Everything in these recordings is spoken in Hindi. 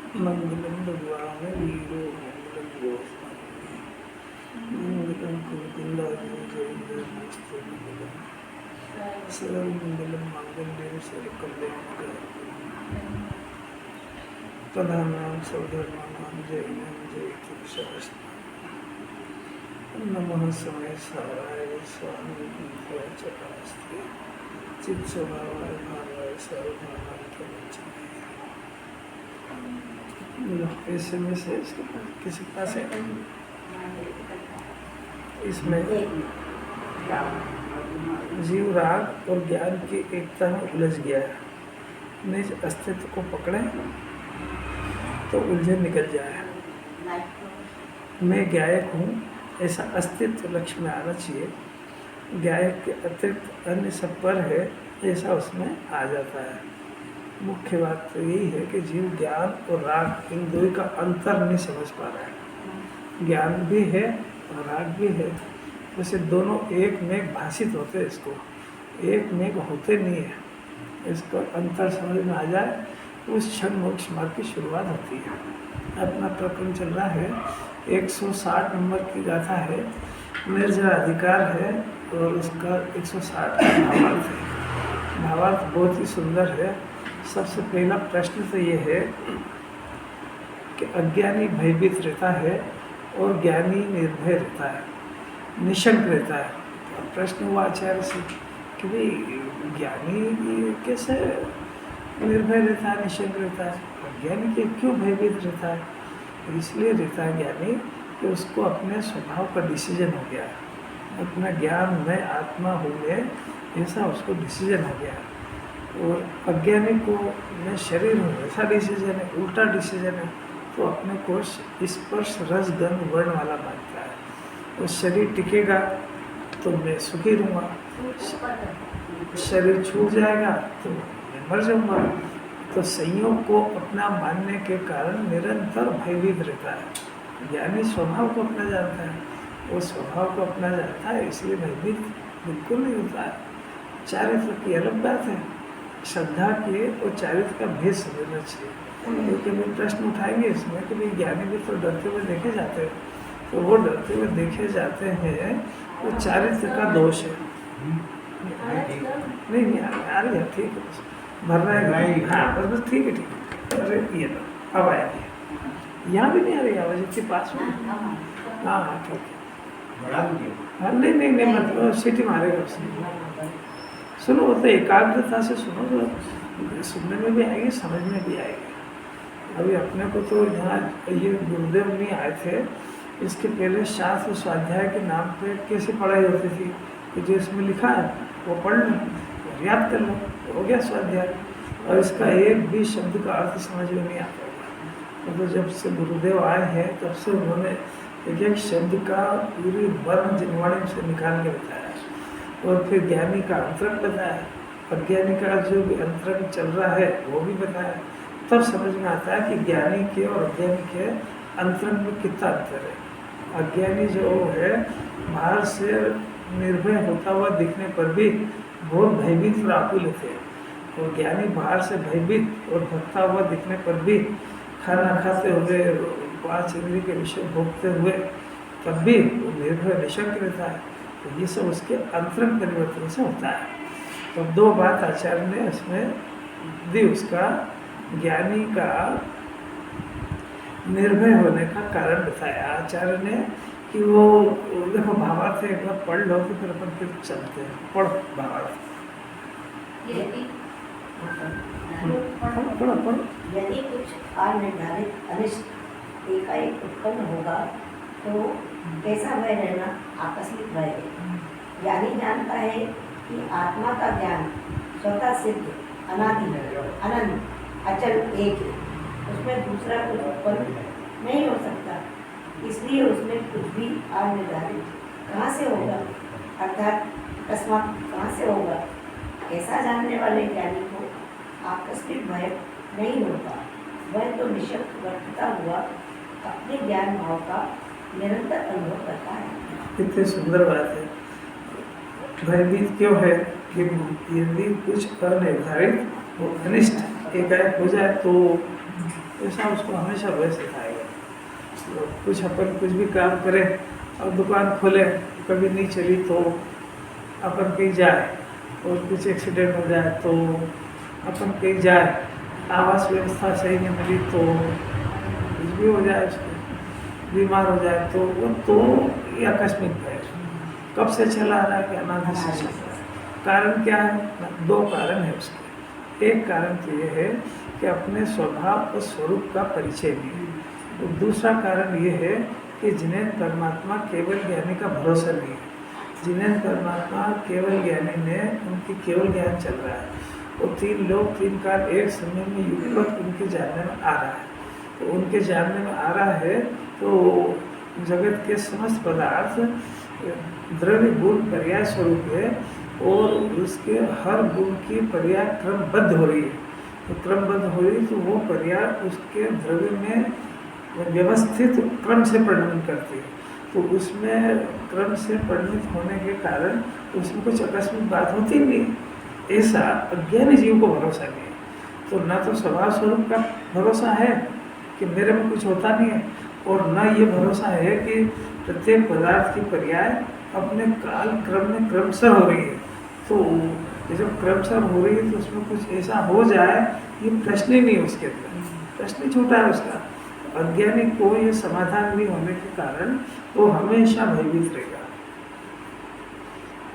मंगलम भगवान वीरो मंगलम गोस्वामी मंगलम कुंकुंदाय जय जय नमस्ते मंगलम सर्वमंगलम मांगल्ये सर्वकल्याणकारिणे प्रधानां सर्वधर्माणां जयं जयतु शास्त्रम् नमः समय साराय स्वामी चक्रास्ते चित स्वभावाय भावाय सर्वभावाय प्रवचने SMS है इसके पास किसी के पास है इसमें जीव राग और ज्ञान की एकता में उलझ गया है। निज अस्तित्व को पकड़े तो उलझन निकल जाए। मैं गायक हूँ ऐसा अस्तित्व लक्ष्य में आना चाहिए। गायक के अतिरिक्त अन्य सब पर है ऐसा उसमें आ जाता है। मुख्य बात तो यही है कि जीव ज्ञान और राग इन दो का अंतर नहीं समझ पा रहा है। ज्ञान भी है और राग भी है, वैसे दोनों एक में भाषित होते हैं, इसको एक में होते नहीं है। इसका अंतर समझ में आ जाए उस क्षण मोक्ष मार्ग की शुरुआत होती है। अपना प्रकरण चल रहा है, 160 नंबर की गाथा है, निर्जरा अधिकार है और उसका 160 का भावार्थ है। भावार्थ बहुत ही सुंदर है। सबसे पहला प्रश्न तो ये है कि अज्ञानी भयभीत रहता है और ज्ञानी निर्भय रहता है, निशंक रहता है। अब प्रश्न हुआ आचार्य से कि भाई ज्ञानी कैसे निर्भय रहता है, निशंक रहता है, अज्ञानी के क्यों भयभीत रहता है? इसलिए रहता है ज्ञानी कि उसको अपने स्वभाव का डिसीजन हो गया है। अपना ज्ञान मैं आत्मा हूँ मैं, ऐसा उसको डिसीजन हो गया है। और अज्ञानी को मैं शरीर हूँ ऐसा डिसीजन है, उल्टा डिसीजन है। तो अपने को स्पर्श रस गंध वर्ण वाला मानता है। और शरीर टिकेगा तो मैं सुखी रहूँगा, शरीर छूट जाएगा तो मैं मर जाऊँगा। तो संयोग को अपना मानने के कारण निरंतर भयभीत रहता है। ज्ञानी स्वभाव को अपना जानता है, वो स्वभाव को अपना जानता है, इसलिए भयभीत बिल्कुल नहीं होता है। चारित्र की अलग बात है, श्रद्धा के और चारित्र का भेद समझना चाहिए। क्योंकि भी प्रश्न उठाएंगे इसमें कि भाई ज्ञानी भी तो डरते हुए देखे जाते हैं, तो वो डरते हुए देखे जाते हैं वो चारित्र का दोष है। नहीं आ रही है, ठीक है, बस भरना है। हाँ बस ठीक है ठीक है। अरे ये तो अब आएगी, यहाँ भी नहीं आ रही आवाज़ इसके पास में। हाँ हाँ ठीक है। हाँ नहीं मतलब सीटी मारेगा उसने। सुनो तो एकाग्रता से सुनो तो सुनने में भी आएगी, समझ में भी आएगी। अभी अपने को तो यहाँ ये गुरुदेव नहीं आए थे, इसके पहले शास्त्र स्वाध्याय के नाम पे कैसे पढ़ाई होती थी कि जो इसमें लिखा है वो पढ़ लो, याद कर लो, हो गया स्वाध्याय। और इसका एक भी शब्द का अर्थ समझ में नहीं आता। तो जब से गुरुदेव आए हैं तब से उन्होंने एक एक शब्द का पूरी वर्ण जिनवाणी से निकाल के बताया और फिर ज्ञानी का अंतरंग बताया, अज्ञानी का जो भी अंतरंग चल रहा है वो भी बताया। तब समझ में आता है कि ज्ञानी के और अज्ञानी के अंतरंग में कितना अंतर है। अज्ञानी जो है बाहर से निर्भय होता हुआ दिखने पर भी बहुत भयभीत और आकुल थे, और ज्ञानी बाहर से भयभीत और भटकता हुआ दिखने पर भी खाना खाते हुए 5 इंद्रिय के विषय भोगते हुए तब भी वो निर्भय निशंक रहता है। तो ये सब उसके अंतरंग परिवर्तन से होता है। तो 2 बात आचार्य ने इसमें दी। उसका ज्ञानी का निर्भय होने का कारण बताया आचार्य ने कि वो देखो भावार्थ एक बार पढ़ लो तो फिर अपन फिर चलते हैं। पढ़ो भावार्थ, पढ़ो। यदि कुछ अनिर्धारित अनिष्ट एकाएक उत्पन्न होगा तो कैसा भय रहना आकस्मिक भय है। ज्ञानी जानता है कि आत्मा का ज्ञान स्वतः सिद्ध अनादि अनंत अचल एक है, उसमें दूसरा कुछ उत्पन्न नहीं हो सकता, इसलिए उसमें कुछ भी अनिर्धारित कहाँ से होगा, अर्थात अकस्मात कहाँ से होगा। ऐसा जानने वाले ज्ञानी को आकस्मिक भय नहीं होता, वह तो निशब्द वर्तता हुआ अपने ज्ञान भाव का निरंतर अनुभव करता है। कितनी सुंदर बात है। भयभीत क्यों है कि यदि कुछ अनिर्धारित वो अनिष्ट एकाएक हो जाए तो ऐसा उसको हमेशा वह सिखाएगा। तो कुछ अपन कुछ भी काम करें और दुकान खोले, कभी नहीं चली तो अपन कहीं जाए, और कुछ एक्सीडेंट हो जाए तो अपन कहीं जाए, आवास व्यवस्था सही नहीं मिली तो कुछ भी हो जाए, उसको बीमार हो जाए तो वो तो ये आकस्मिक है। कब से चला आ रहा है कि अनादि से चल रहा है। कारण क्या है? दो कारण है उसके। एक कारण तो ये है कि अपने स्वभाव और स्वरूप का परिचय नहीं है, और दूसरा कारण ये है कि जिन्हें परमात्मा केवल ज्ञानी का भरोसा नहीं है। जिन्हें परमात्मा केवल ज्ञानी ने उनकी केवल ज्ञान चल रहा है, वो तीन लोग तीन काल एक समय में युगपत उनके जानने में आ रहा है। तो उनके जानने में आ रहा है तो जगत के समस्त पदार्थ द्रव्य गुण पर्याय स्वरूप है, और उसके हर गुण की पर्याय क्रमबद्ध हो रही है। तो क्रमबद्ध हो रही तो वो पर्याय उसके द्रव्य में व्यवस्थित क्रम से परिणमित करती है। तो उसमें क्रम से परिणमित होने के कारण उसमें कुछ आकस्मिक बात होती नहीं, ऐसा अज्ञानी जीव को भरोसा नहीं है। तो न तो स्वभाव स्वरूप का भरोसा है कि मेरे में कुछ होता नहीं है, और न ये भरोसा है कि प्रत्येक पदार्थ की पर्याय अपने काल क्रम में क्रमशः हो रही है। तो ये जब क्रमशः हो रही है तो उसमें कुछ ऐसा हो जाए, ये प्रश्न ही नहीं है उसके अंदर, प्रश्न ही छूटा है उसका। अज्ञानी को ये समाधान नहीं होने के कारण वो हमेशा भयभीत रहेगा।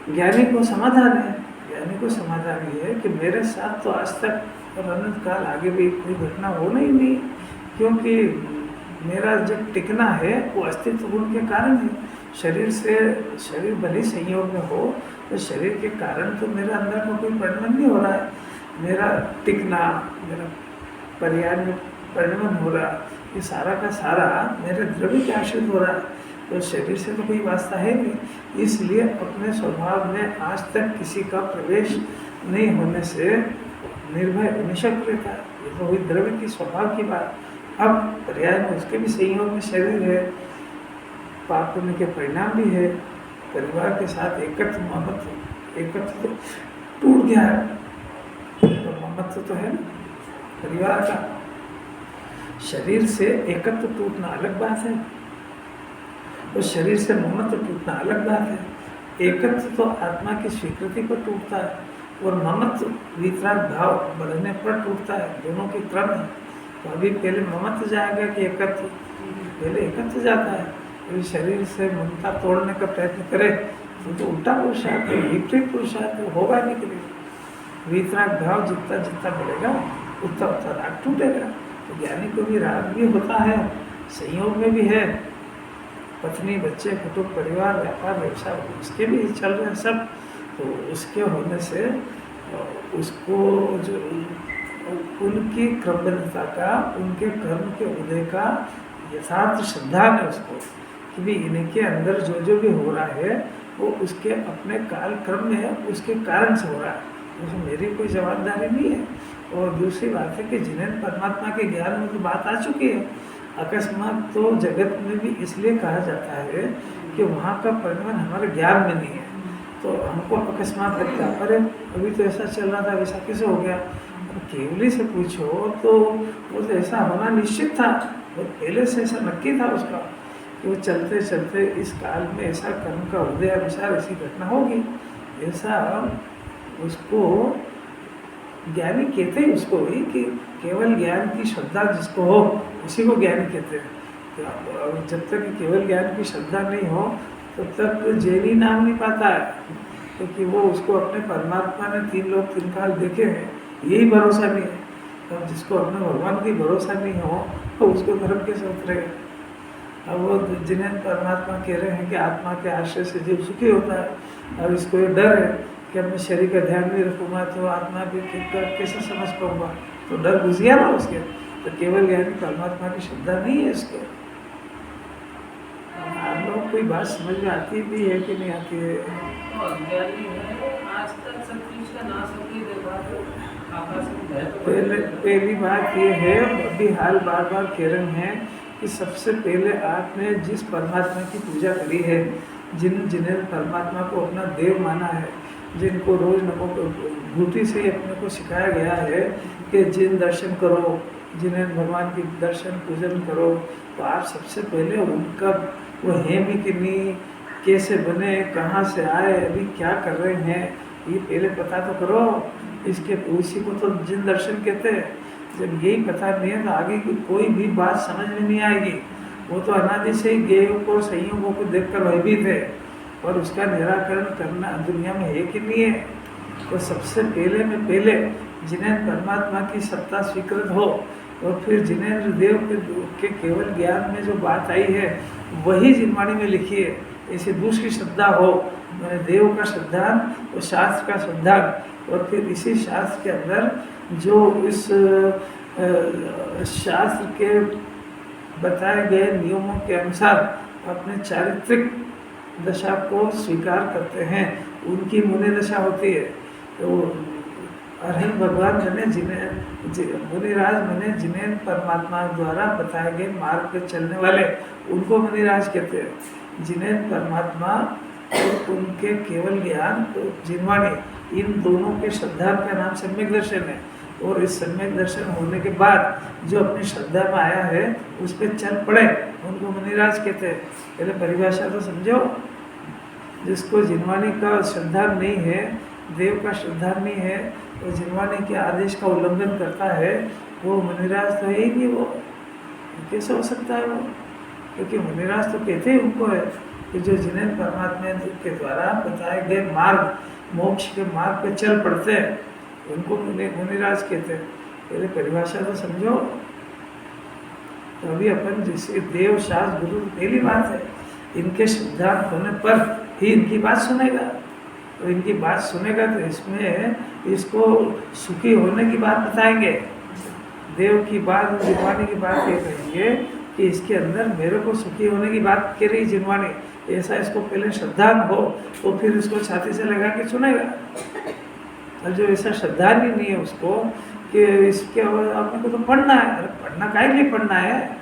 ज्ञानी को समाधान है, ज्ञानी को समाधान ये है कि मेरे साथ तो आज तक और अनंत काल आगे भी कोई घटना होना ही नहीं, क्योंकि मेरा जब टिकना है वो अस्तित्व गुण के कारण है। शरीर से शरीर भले संयोग में हो तो शरीर के कारण तो मेरे अंदर का कोई परिणमन नहीं हो रहा है। मेरा टिकना, मेरा पर्याय में परिणमन हो रहा, ये सारा का सारा मेरे द्रव्य के आश्रित हो रहा है। तो शरीर से तो कोई वास्ता है नहीं, इसलिए अपने स्वभाव में आज तक किसी का प्रवेश नहीं होने से निर्भय निशक्त रहता है। ये तो हुई द्रव्य की स्वभाव की बात। अब पर्याय में उसके भी संयोग में शरीर है, पाप पुण्य के परिणाम भी है, परिवार के साथ एकत्र ममत्व एकत्र तो टूट गया है, तो ममत्व तो है ना परिवार का। शरीर से एकत्र टूटना अलग बात है, और शरीर से ममत्व टूटना अलग बात है। एकत्र तो आत्मा की स्वीकृति पर टूटता है, और ममत्व वितराग भाव बढ़ने पर टूटता है। दोनों की क्रम है। तो अभी पहले ममत्व जाएगा कि एकत्र? पहले एकत्र जाता है। अभी शरीर से ममता तोड़ने का प्रयत्न करे तो उल्टा पुरुषार्थ है, विपरीत पुरुषार्थ होगा नहीं कभी। वितराग भाव जितना जितना बढ़ेगा उतना उतना राग टूटेगा। तो ज्ञानी को भी राग भी होता है, संयोग में भी है, पत्नी बच्चे कुटुंब परिवार व्यापार व्यवसाय उसके भी चल रहे हैं सब। तो उसके होने से उसको जो उनकी क्रमबद्धता का, उनके कर्म के उदय का यथार्थ श्रद्धा है उसको कि भी इनके अंदर जो जो भी हो रहा है वो उसके अपने काल क्रम में है, उसके कारण से हो रहा है, उसमें मेरी कोई जवाबदारी नहीं है। और दूसरी बात है कि जिन्हें परमात्मा के ज्ञान में तो बात आ चुकी है। अकस्मात तो जगत में भी इसलिए कहा जाता है कि वहाँ का परिणाम हमारे ज्ञान में नहीं है। तो हमको अकस्मात लगता है अरे अभी तो ऐसा चल रहा था, वैसा कैसे हो गया। केवली से पूछो तो वो तो ऐसा होना निश्चित था, वो पहले से ऐसा नक्की था उसका कि वो चलते चलते इस काल में ऐसा कर्म का उदय अनुसार ऐसी घटना होगी। ऐसा उसको ज्ञानी कहते हैं उसको ही कि केवल ज्ञान की श्रद्धा जिसको हो उसी को ज्ञानी कहते हैं। जब तक केवल ज्ञान की श्रद्धा नहीं हो तब तक जैनी नाम नहीं पाता है, क्योंकि वो उसको अपने परमात्मा ने तीन लोग तीन काल देखे हैं, यही भरोसा नहीं है। तो जिसको अपने भगवान की भरोसा नहीं हो तो उसको धर्म कैसे उतरेगा। अब वो जिन्हें परमात्मा कह रहे हैं कि आत्मा के आश्रय से जीव सुखी होता है, और इसको ये डर है कि अपने शरीर का ध्यान नहीं रखूँगा तो आत्मा भी कैसे समझ पाऊँगा, तो डर घुस गया ना उसके। तो केवल ज्ञानी परमात्मा की श्रद्धा नहीं है इसको। आप लोग कोई बात समझ में आती भी है कि नहीं आती है? पहली बात ये है, अभी हाल बार बार कह रहे हैं कि सबसे पहले आपने जिस परमात्मा की पूजा करी है, जिन्हें परमात्मा को अपना देव माना है, जिनको रोज नमो घूटी से अपने को सिखाया गया है कि जिन दर्शन करो, जिन्हें भगवान की दर्शन पूजन करो, तो आप सबसे पहले उनका वो हैं भी कि नहीं, कैसे बने, कहाँ से आए, अभी क्या कर रहे हैं, ये पहले पता तो करो। इसके उसी को तो जिन दर्शन कहते हैं। जब यही पता नहीं है तो आगे की कोई भी बात समझ में नहीं आएगी। वो तो अनादि से ही ज्ञेयों को संयोगों को देखकर भयभीत है, और उसका निराकरण करना दुनिया में है कि नहीं है। तो सबसे पहले में पहले जिन्हें परमात्मा की सत्ता स्वीकृत हो, और फिर जिनेन्द्र देव के केवल ज्ञान में जो बात आई है वही जिनवाणी में लिखी है। ऐसी दूसरी श्रद्धा हो, मैंने देव का श्रद्धान और शास्त्र का श्रद्धान, और फिर इसी शास्त्र के अंदर जो इस शास्त्र के बताए गए नियमों के अनुसार अपने चारित्रिक दशा को स्वीकार करते हैं, उनकी मुनि दशा होती है। तो अरहंत भगवान मैंने जिन्हें मुनिराज मैंने जिन्हें परमात्मा द्वारा बताए गए मार्ग पर चलने वाले, उनको मुनिराज कहते हैं। जिन्हें परमात्मा और उनके केवल ज्ञान तो जिनवाणी, इन दोनों के श्रद्धा का नाम सम्यक दर्शन है। और इस सम्यक दर्शन होने के बाद जो अपनी श्रद्धा में आया है उस पर चल पड़े, उनको मुनिराज कहते हैं। पहले परिभाषा तो समझो। जिसको जिनवाणी का श्रद्धा नहीं है, देव का श्रद्धा नहीं है, और जिनवाणी के आदेश का उल्लंघन करता है, वो मुनिराज तो है ही नहीं। वो कैसे हो सकता है वो? क्योंकि मुनिराज तो कहते ही उनको है कि जो जिन्हें परमात्मा के द्वारा बताए गए मार्ग, मोक्ष के मार्ग पे चल पड़ते हैं, उनको मुनिराज कहते हैं। पहले परिभाषा तो समझो। तो अभी अपन जिसे देव शास्त्र गुरु पहली बात है, इनके सिद्धांत होने पर ही इनकी बात सुनेगा। तो इनकी बात सुनेगा तो इसमें इसको सुखी होने की बात बताएंगे। देव की बात, जिनवाणी की बात ये कहेंगे कि इसके अंदर मेरे को सुखी होने की बात कह रही जिनवाणी, ऐसा इसको पहले श्रद्धान हो तो फिर इसको छाती से लगा के सुनेगा। और जो ऐसा श्रद्धान ही नहीं है उसको कि इसके अपने को तो पढ़ना है, अरे पढ़ना काहे लिए पढ़ना है?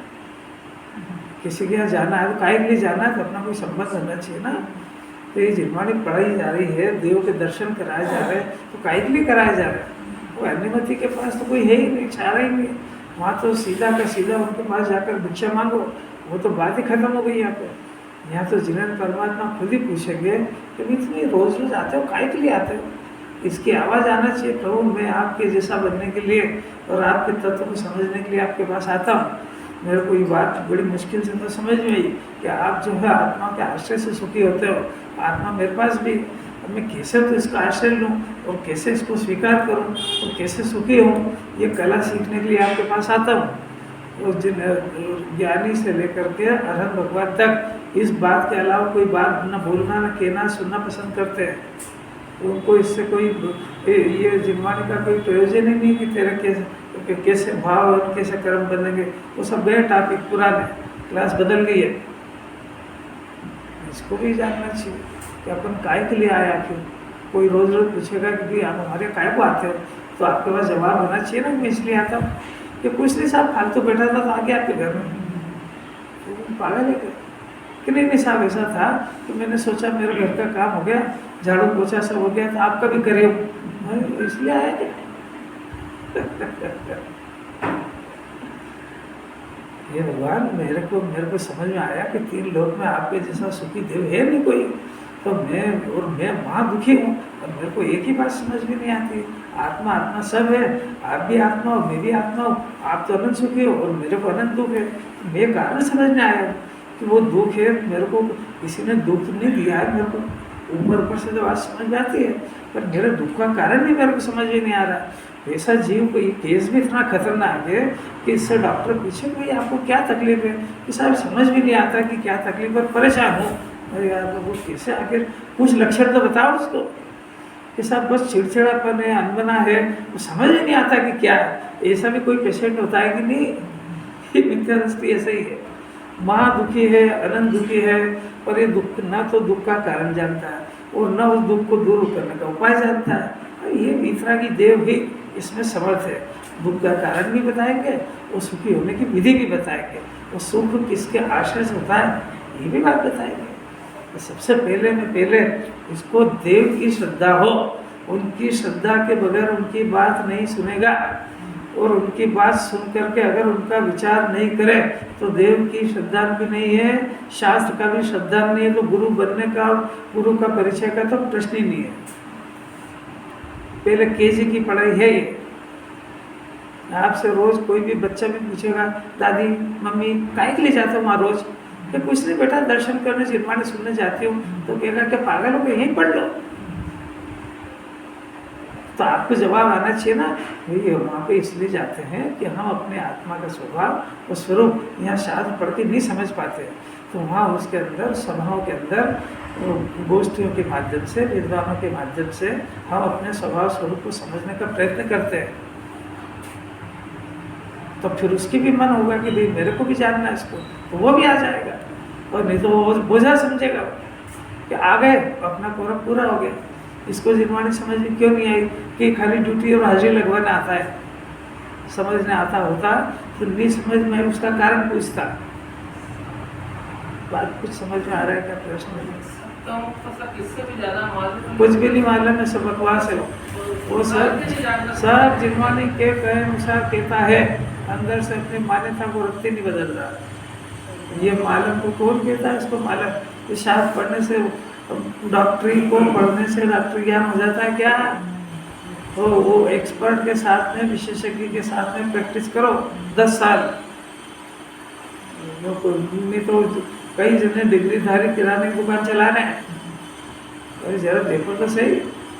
किसी के यहाँ जाना है तो काहे लिए जाना है? तो अपना कोई संबंध होना चाहिए ना। तो ये जिनवाणी पढ़ाई जा रही है, देव के दर्शन कराए जा रहे हैं, तो काहे के लिए कराए जा रहे हैं? वो अनुमति के पास तो कोई है ही नहीं, चाह रहा ही नहीं। वहाँ तो सीधा का सीधा उनके पास जाकर भिक्षा मांगो, वो तो बात ही खत्म हो गई यहाँ पे। यहाँ तो जिन्हें परमात्मा खुद ही पूछेंगे कि भाई तुम रोज रोज आते हो, काहे के लिए आते हो? इसकी आवाज़ आना चाहिए, प्रभु मैं आपके जैसा बनने के लिए और आपके तत्व को समझने के लिए आपके पास आता हूँ। मेरे को ये बात बड़ी मुश्किल से तो समझ में आई कि आप जो है आत्मा के आश्रय से सुखी होते हो, आत्मा मेरे पास भी, अब मैं कैसे तो इसका आश्रय लूँ और कैसे इसको स्वीकार करूँ और कैसे सुखी हूँ, ये कला सीखने के लिए आपके पास आता हूँ। और जिन ज्ञानी से लेकर के अरहंत भगवान तक इस बात के अलावा कोई बात न बोलना न कहना सुनना पसंद करते हैं। उनको इससे कोई ये जिनवाणी का कोई प्रयोजन ही नहीं कि तेरे कैसे भाव और कैसे कर्म बनेंगे, वो सब गए टॉपिक, पुराने क्लास बदल गई है। इसको भी जानना चाहिए कि अपन काय के लिए आया। क्यों कोई रोज रोज पूछेगा कि भाई आप हमारे काय को आते हो, तो आपके पास जवाब होना चाहिए ना मैं इसलिए आता हूँ। कि कुछ नहीं साहब, फालतू बैठा था तो आ गया आपके घर में, तो पागल है कि नहीं साहब ऐसा था कि मैंने सोचा मेरे घर का काम हो गया, झाड़ू पोछा सब हो गया, तो आपका भी करे इसलिए आया क्या? ये भगवान मेरे को समझ में आया कि 3 लोक में आपके जैसा सुखी देव है नहीं कोई। तो मैं वहाँ दुखी हूँ और मेरे को एक ही बात समझ में नहीं आती, आत्मा आत्मा सब है, आप भी आत्मा हो मैं भी आत्मा हूँ। आप तो अनंत सुखी हो और मेरे को अनंत दुख है। मैं कारण समझ में आया कि वो दुख है, मेरे को किसी ने दुख नहीं दिया है। मेरे को ऊपर से तो बात समझ में आती है, पर मेरे दुख का कारण ही मेरे को समझ में नहीं आ रहा। ऐसा जीव को ये केस भी इतना खतरनाक है कि इससे डॉक्टर पूछे भाई आपको क्या तकलीफ है, कि साहब समझ भी नहीं आता कि क्या तकलीफ है, परेशान हूँ। अरे यार वो कैसे, आखिर कुछ लक्षण तो बताओ उसको कि साहब बस चिड़चिड़ापन है, अनबना है, वो समझ ही नहीं आता कि क्या है। ऐसा भी कोई पेशेंट होता है कि नहीं? ये मिथ्या दृष्टि ऐसा ही है। महा दुखी है, अनंत दुखी है, पर ये दुख न तो दुख का कारण जानता है और न उस दुख को दूर करने का उपाय जानता है। ये वितरागी देव ही इसमें समर्थ है। दुख का कारण भी बताएंगे और सुखी होने की विधि भी बताएंगे, और सुख किसके आश्रय से होता है ये भी बात बताएंगे। तो सबसे पहले इसको देव की श्रद्धा हो, उनकी श्रद्धा के बगैर उनकी बात नहीं सुनेगा, और उनकी बात सुन करके अगर उनका विचार नहीं करे तो देव की श्रद्धा भी नहीं है, शास्त्र का भी श्रद्धा नहीं है, तो गुरु बनने का, गुरु का परिचय का तो प्रश्न ही नहीं है। पहले केजी की पढ़ाई है ये। आपसे रोज कोई भी बच्चा भी पूछेगा, दादी मम्मी काहे के लिए जाते हो वहाँ रोज? कि कुछ नहीं बेटा, दर्शन करने जिरमाने सुनने जाती हूँ। तो कहेगा कि पागल हो गए, यहीं पढ़ लो। तो आपको जवाब आना चाहिए ना, ये वहाँ पे इसलिए जाते हैं कि हम अपने आत्मा का स्वभाव और स्वरूप यहाँ शास्त्र पढ़ के नहीं समझ पाते, तो वहाँ उसके अंदर सभाओं के अंदर गोष्ठियों के माध्यम से, विद्वानों के माध्यम से हम अपने स्वभाव स्वरूप को समझने का प्रयत्न करते हैं। तो फिर उसकी भी मन होगा कि भाई मेरे को भी जानना है इसको, तो वो भी आ जाएगा, और नहीं तो वो बोझा समझेगा कि आ गए अपना कोरम पूरा हो गया। इसको जिरमानी समझ में क्यों नहीं आई कि खाली ड्यूटी और हाजिरी लगवाना आता है, समझने आता होता तो नहीं समझ में उसका कारण पूछता। बात कुछ समझ में आ रहा है क्या? प्रश्न कुछ भी नहीं मालूम है, सब बकवास है वो सब जिरमानी के कहे अनुसार कहता है, अंदर से अपनी मान्यता को रखते नहीं बदल रहा। ये मालूम को कौन कहता है? इसको मालूम शास्त्र पढ़ने से, डॉक्टरी को पढ़ने से डॉक्टर ज्ञान हो जाता है क्या? तो वो एक्सपर्ट के साथ में, विशेषज्ञ के साथ में प्रैक्टिस करो 10 साल। नहीं तो कई जने डिग्रीधारी किराने की दुकान चला रहे हैं। अरे जरा देखो तो सही,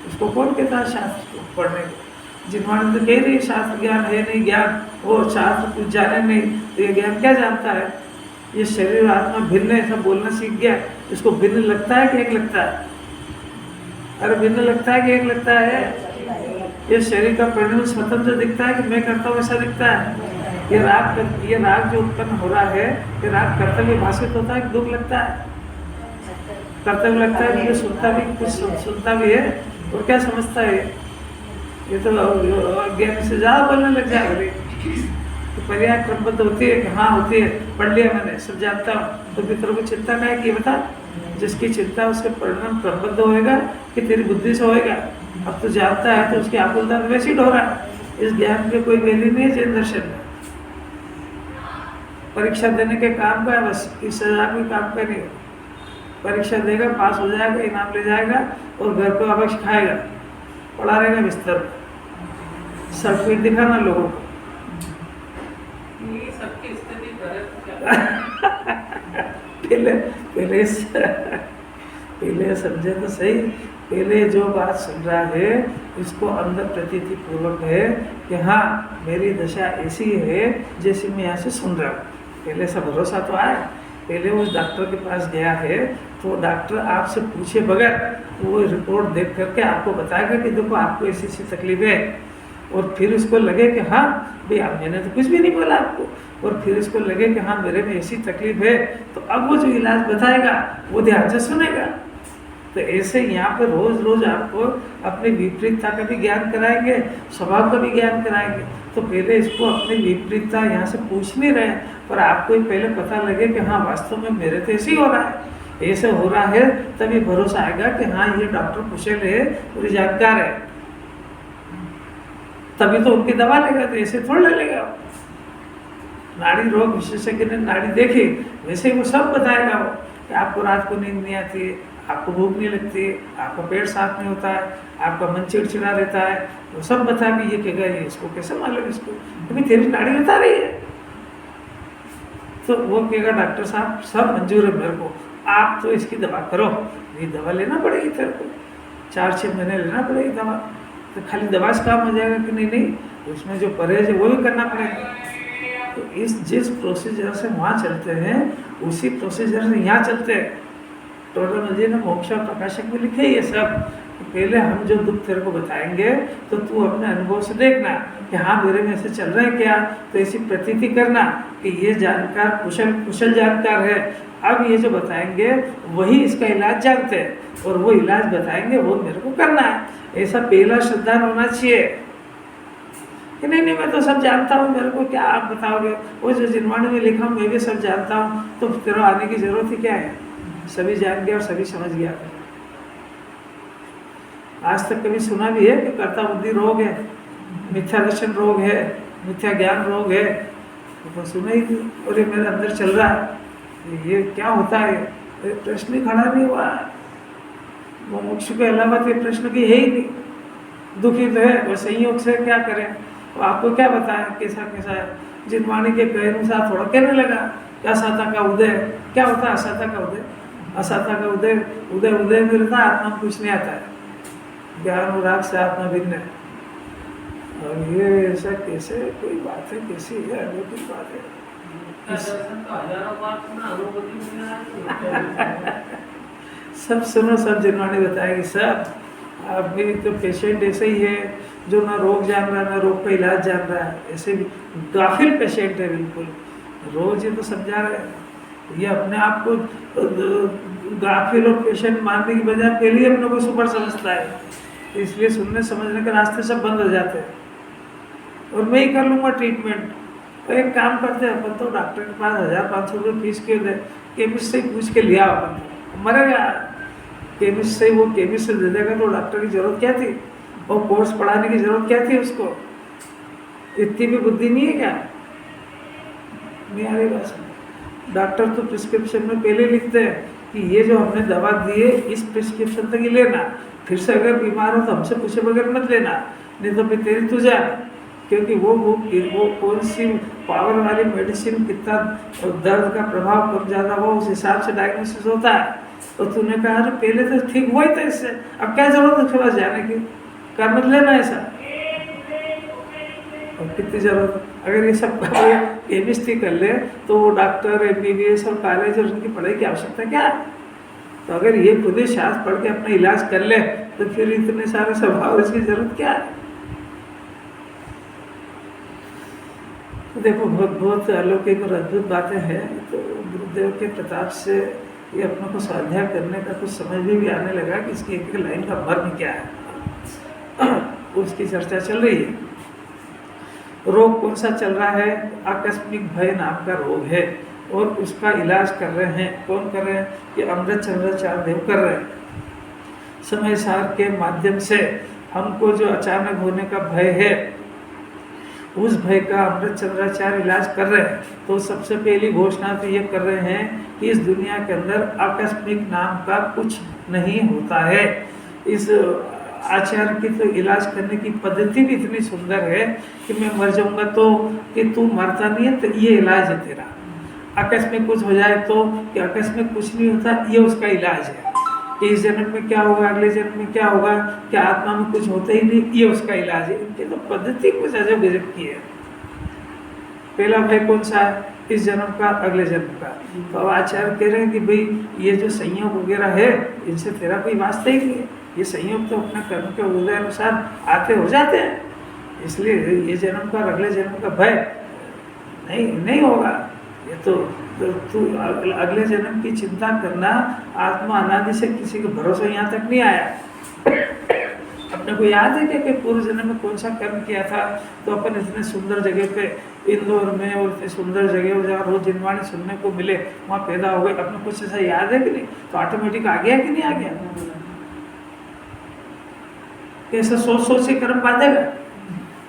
इसको कौन कहता है शास्त्र को पढ़ने को? जिन्होंने तो कह रही शास्त्र ज्ञान है नहीं, ज्ञान वो शास्त्र कुछ जाने नहीं, तो ये ज्ञान क्या जानता है? ये शरीर आत्मा भिन्न ऐसा बोलना सीख गया, इसको भिन्न लगता है कि एक लगता है? अरे भिन्न लगता है कि एक लगता है? ये शरीर का परिणाम स्वतंत्र दिखता है कि मैं करता हूँ ऐसा दिखता है? ये राग जो उत्पन्न हो रहा है, ये राग कर्तव्य भाषित होता है कि दुख लगता है? कर्तव्य लगता है कि सुनता भी, कुछ सुनता भी है और क्या समझता है? ये तो ज्ञान से ज़्यादा बोलने लग जाएगा। तो पर्याय क्रमबद्ध होती है कि हाँ होती है, पढ़ लिया मैंने, सब जानता हूँ, तो भीतर को चिंता का है कि बता, जिसकी चिंता उसके परिणाम क्रमबद्ध होएगा कि तेरी बुद्धि से होएगा? अब तो जानता है तो उसकी आकुलता वैसे ही हो रहा है। इस ज्ञान के कोई वैल्यू नहीं है जैन दर्शन में। परीक्षा देने के काम का है बस, इस हजार कोई काम का नहीं। परीक्षा देगा, पास हो जाएगा, इनाम ले जाएगा और घर को अवश्य खाएगा, पड़ा रहेगा बिस्तर में, सर्टिफिकेट दिखाना लोगों को। ये सबकी स्थिति पहले समझे तो सही। पहले जो बात सुन रहा है इसको अंदर प्रतीति पूर्वक है कि हाँ मेरी दशा ऐसी है जैसे मैं यहाँ से सुन रहा हूँ। पहले ऐसा भरोसा तो आया। पहले उस डॉक्टर के पास गया है तो डॉक्टर आपसे पूछे बगैर वो रिपोर्ट देख करके आपको बताएगा कि देखो आपको ऐसी ऐसी तकलीफ है, और फिर उसको लगे कि हाँ भाई अब मैंने तो कुछ भी नहीं बोला आपको, और फिर इसको लगे कि हाँ मेरे में ऐसी तकलीफ है, तो अब वो जो इलाज बताएगा वो ध्यान से सुनेगा। तो ऐसे यहाँ पर रोज रोज आपको अपनी विपरीतता का भी ज्ञान कराएंगे, स्वभाव का भी ज्ञान कराएंगे। तो पहले इसको अपनी विपरीतता यहाँ से पूछ नहीं रहे, पर आपको ही पहले पता लगे कि हाँ वास्तव में मेरे तो ऐसे ही हो रहा है, ऐसे हो रहा है, तभी भरोसा आएगा कि हाँ ये डॉक्टर कुशल है और जानकार है, तभी तो उनकी दवा लेगा। तो ऐसे थोड़ा ले लेगा। नाड़ी रोग विशेषज्ञ ने नाड़ी देखी, वैसे ही वो सब बताएगा वो कि आपको रात को नींद नहीं आती है, आपको भूख नहीं लगती है, आपका पेट साफ नहीं होता है, आपका मन चिड़चिड़ा रहता है, वो सब बता भी ये कहेगा ये इसको कैसे मालूम इसको, क्योंकि तेरी नाड़ी बता रही है। तो वो कहेगा डॉक्टर साहब सब मंजूर है मेरे को, आप तो इसकी दवा करो। ये दवा लेना पड़ेगी तेरे को, 4-6 महीने लेना पड़ेगी दवा। तो खाली दवा से काम हो जाएगा कि नहीं, उसमें जो परहेज है वो भी करना पड़ेगा। तो जिस प्रोसीजर से वहाँ चलते हैं उसी प्रोसीजर से यहाँ चलते हैं। टोडरमल जी ने मोक्ष और प्रकाशक में लिखे ये सब। तो पहले हम जो दुख तेरे को बताएंगे तो तू अपने अनुभव से देखना कि हाँ मेरे में ऐसे चल रहा है क्या, तो ऐसी प्रतीति करना कि ये जानकार कुशल जानकार है। अब ये जो बताएंगे वही इसका इलाज जानते हैं, और वो इलाज बताएंगे वो मेरे को करना है। ऐसा पहला श्रद्धा होना चाहिए कि नहीं मैं तो सब जानता हूँ, मेरे को क्या आप बताओगे, वो जो जिनवाणी में लिखा हूँ मैं भी सब जानता हूँ, तो तेरा आने की जरूरत ही क्या है? सभी जान गया और सभी समझ गया। आज तक कभी सुना भी है कि कर्ता बुद्धि रोग है, मिथ्या दर्शन रोग है, मिथ्या ज्ञान रोग है? तो सुना ही नहीं। और ये मेरे अंदर चल रहा है, ये क्या होता है? ये प्रश्न ही खड़ा नहीं हुआ। वो मोक्ष के अलावा तो प्रश्न की है ही नहीं। दुखी तो है, वो संयोग से क्या करें? तो आपको क्या बताएं कैसा कैसा है? जिनवाणी के कहे अनुसार थोड़ा कहने लगा कि असाता का उदय। क्या होता है असाता का उदय? असाता का उदय उदय उदय में रहता है, आत्मा में कुछ नहीं आता है। ज्ञान और राग से आत्मा भिन्न है। और ये ऐसा कैसे कोई बात है? कैसी है? अलौकिक बात है। सब सुनो, सब जिनवाणी बताएगी सब। आप मेरी तो पेशेंट ऐसे ही है जो ना रोग जान रहा ना रोग का इलाज जान रहा है। ऐसे भी गाफिल पेशेंट है बिल्कुल। रोज ये तो समझा रहे हैं, ये अपने आप को गाफिल और पेशेंट मानने की बजाय पहले ही अपने को सुपर समझता है। इसलिए सुनने समझने के रास्ते सब बंद हो जाते हैं। और मैं ही कर लूँगा ट्रीटमेंट। तो एक काम करते हैं अपन, तो डॉक्टर के पास 1500 रुपये फीस के दे, केमिस्ट से पूछ के लिया अपन, मरेगा। केमिस्ट से वो केमिस्ट से दे देगा तो डॉक्टर की जरूरत क्या थी? और कोर्स पढ़ाने की जरूरत क्या थी उसको? इतनी भी बुद्धि नहीं है क्या? नहीं आ रही बात। डॉक्टर तो प्रिस्क्रिप्शन में पहले लिखते हैं कि ये जो हमने दवा दी है इस प्रिस्क्रिप्शन तक ही लेना, फिर से अगर बीमार हो तो हमसे पूछे बगैर मत लेना, नहीं तो फिर तेरी तू जा। क्योंकि वो कौन सी पावर वाली मेडिसिन, कितना दर्द का प्रभाव कब ज़्यादा हुआ उस हिसाब से डायग्नोसिस होता है। तो तूने कहा अरे पहले तो ठीक हुआ ही था इससे, अब क्या जरूरत है उसके पास जाने की? कर मत लेना ऐसा। और कितनी जरूरत है? अगर ये सब केमिस्ट ही कर ले तो वो डॉक्टर MBBS और कॉलेज और उनकी पढ़ाई की आवश्यकता क्या है? तो अगर ये खुद ही शास्त्र पढ़ के अपना इलाज कर ले तो फिर इतने सारे स्वभाव इसकी जरूरत क्या है? तो देखो बहुत अलौकिक और अद्भुत बातें हैं। तो गुरुदेव के प्रताप से ये अपनों को स्वाध्याय करने का कुछ समझ भी आने लगा कि इसकी एक लाइन का मर्म क्या है। उसकी चर्चा चल रही है। रोग कौन सा चल रहा है? आकस्मिक भय नाम का रोग है और उसका इलाज कर रहे हैं। कौन कर रहे हैं? ये अमृत चंद्राचार्य देव कर रहे हैं। समय सार के माध्यम से हमको जो अचानक होने का भय है उस भय का अमृत चंद्राचार्य इलाज कर रहे हैं। तो सबसे पहली घोषणा तो ये कर रहे हैं कि इस दुनिया के अंदर आकस्मिक नाम का कुछ नहीं होता है। इस आचार्य की तो इलाज करने की पद्धति भी इतनी सुंदर है कि मैं मर जाऊंगा तो कि तू मरता नहीं है, तो ये इलाज है तेरा। आकस्मिक कुछ हो जाए तो कि आकस्मिक कुछ नहीं होता, ये उसका इलाज है। कि इस जन्म में क्या होगा, अगले जन्म में क्या होगा, क्या आत्मा में कुछ होता ही नहीं, ये उसका इलाज है। इनकी तो पद्धति कुछ अजब गजब की है। पहला भय कौन सा है? इस जन्म का, अगले जन्म का। तो अब आचार्य कह रहे हैं कि भाई ये जो संयोग वगैरह है इनसे तेरा कोई वास्ता ही नहीं है। ये संयोग तो अपने कर्म के उदय अनुसार आते हो जाते हैं, इसलिए ये जन्म का और अगले जन्म का भय नहीं होगा। ये तो तू अगले जन्म की चिंता करना, आत्मा अनादि से किसी को भरोसा यहाँ तक नहीं आया। अपने को याद है कि पूर्व जन्म में कौन सा कर्म किया था, तो अपन इतने सुंदर जगह पे इंदौर में और इतनी सुंदर जगह जहाँ रोज जिनवाणी सुनने को मिले वहाँ पैदा हो गए। अपने कुछ ऐसा याद है कि नहीं? तो ऑटोमेटिक आ गया कि नहीं आ गया? ऐसा सोच सोच से कर्म बांधेगा?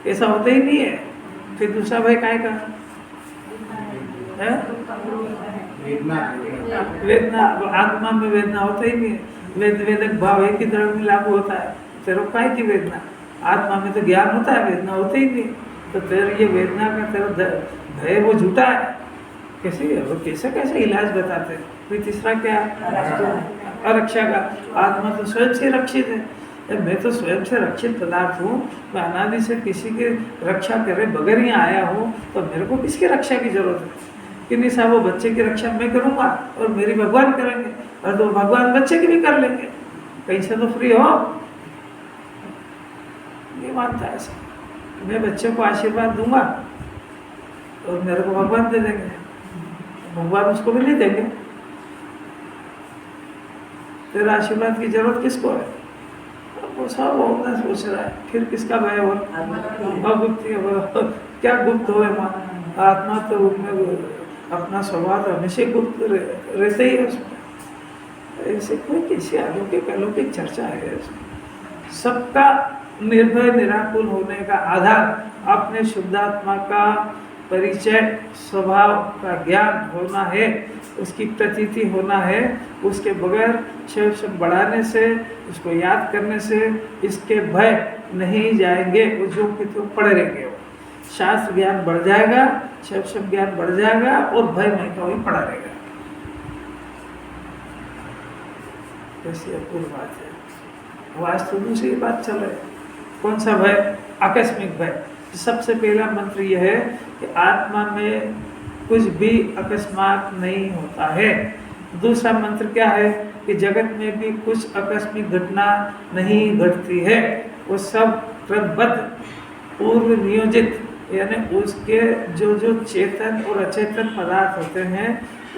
ऐसा होता ही नहीं है। फिर दूसरा भाई काय का है? वेदना। आत्मा में वेदना होता ही नहीं है। वेदक भाव एक ही तरह में लागू होता है। तेरे काय की वेदना? आत्मा में तो ज्ञान होता है, वेदना होता ही नहीं। तो तेरे ये वेदना का तेरा भय वो झूठा है। कैसे वो कैसे इलाज बताते हैं? फिर तीसरा क्या? अरक्षा का। आत्मा तो स्वयं से रक्षित है। मैं तो स्वयं से रक्षित पदार्थ हूँ। मैं अनादि से किसी की रक्षा करे बगैर ही आया हूँ, तो मेरे को किसकी रक्षा की जरूरत है? कि नहीं साहब, वो बच्चे की रक्षा मैं करूँगा और मेरी भगवान करेंगे, और तो भगवान बच्चे की भी कर लेंगे। कहीं से तो फ्री हो। नहीं मानता ऐसा। मैं बच्चे को आशीर्वाद दूंगा और मेरे को भगवान दे देंगे, भगवान उसको भी नहीं देंगे। तेरा आशीर्वाद की जरूरत किसको है? वो सब होना सोच रहा है। फिर किसका भय हो? अगुप्त। क्या गुप्त हो? आत्मा तो उसमें अपना स्वभाव हमेशा गुप्त रहते ही है उसमें। ऐसे कोई किसी अलौकिक अलौकिक चर्चा है। सबका निर्भय निराकुल होने का आधार अपने शुद्धात्मा का परिचय, स्वभाव का ज्ञान होना है, उसकी प्रतीति होना है। उसके बगैर शैव बढ़ाने से, उसको याद करने से इसके भय नहीं जाएंगे। वो जो कि तो पड़े रहेंगे, वो शास्त्र ज्ञान बढ़ जाएगा, शैव ज्ञान बढ़ जाएगा और भय नहीं का वही पड़ा रहेगा। ऐसी अपूर्व बात है। वास्तव में दूसरी बात चल रही, कौन सा भय? आकस्मिक भय। सबसे पहला मंत्र यह है कि आत्मा में कुछ भी अकस्मात नहीं होता है। दूसरा मंत्र क्या है कि जगत में भी कुछ आकस्मिक घटना नहीं घटती है, वो सब क्रमबद्ध पूर्व नियोजित, यानी उसके जो जो चेतन और अचेतन पदार्थ होते हैं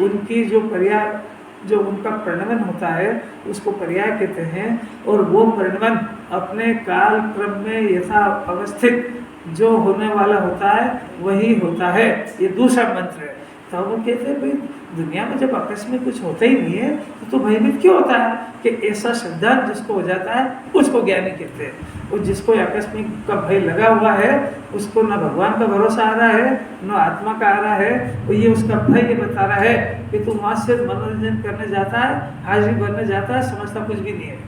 उनकी जो पर्याय, जो उनका परिणमन होता है उसको पर्याय कहते हैं। और वो परिणमन अपने काल क्रम में यथा अवस्थित जो होने वाला होता है वही होता है। ये दूसरा मंत्र है। तो वो कहते हैं भाई दुनिया में जब आकस्मिक कुछ होता ही नहीं है तो भयभीत क्यों होता है? कि ऐसा श्रद्धांत जिसको हो जाता है उसको ज्ञानी कहते हैं। और जिसको आकस्मिक का भय लगा हुआ है उसको न भगवान का भरोसा आ रहा है न आत्मा का आ रहा है। और ये उसका भय ये बता रहा है कि तू वहाँ से मनोरंजन करने जाता है, हाजिरी बनने जाता है, समझता कुछ भी नहीं है।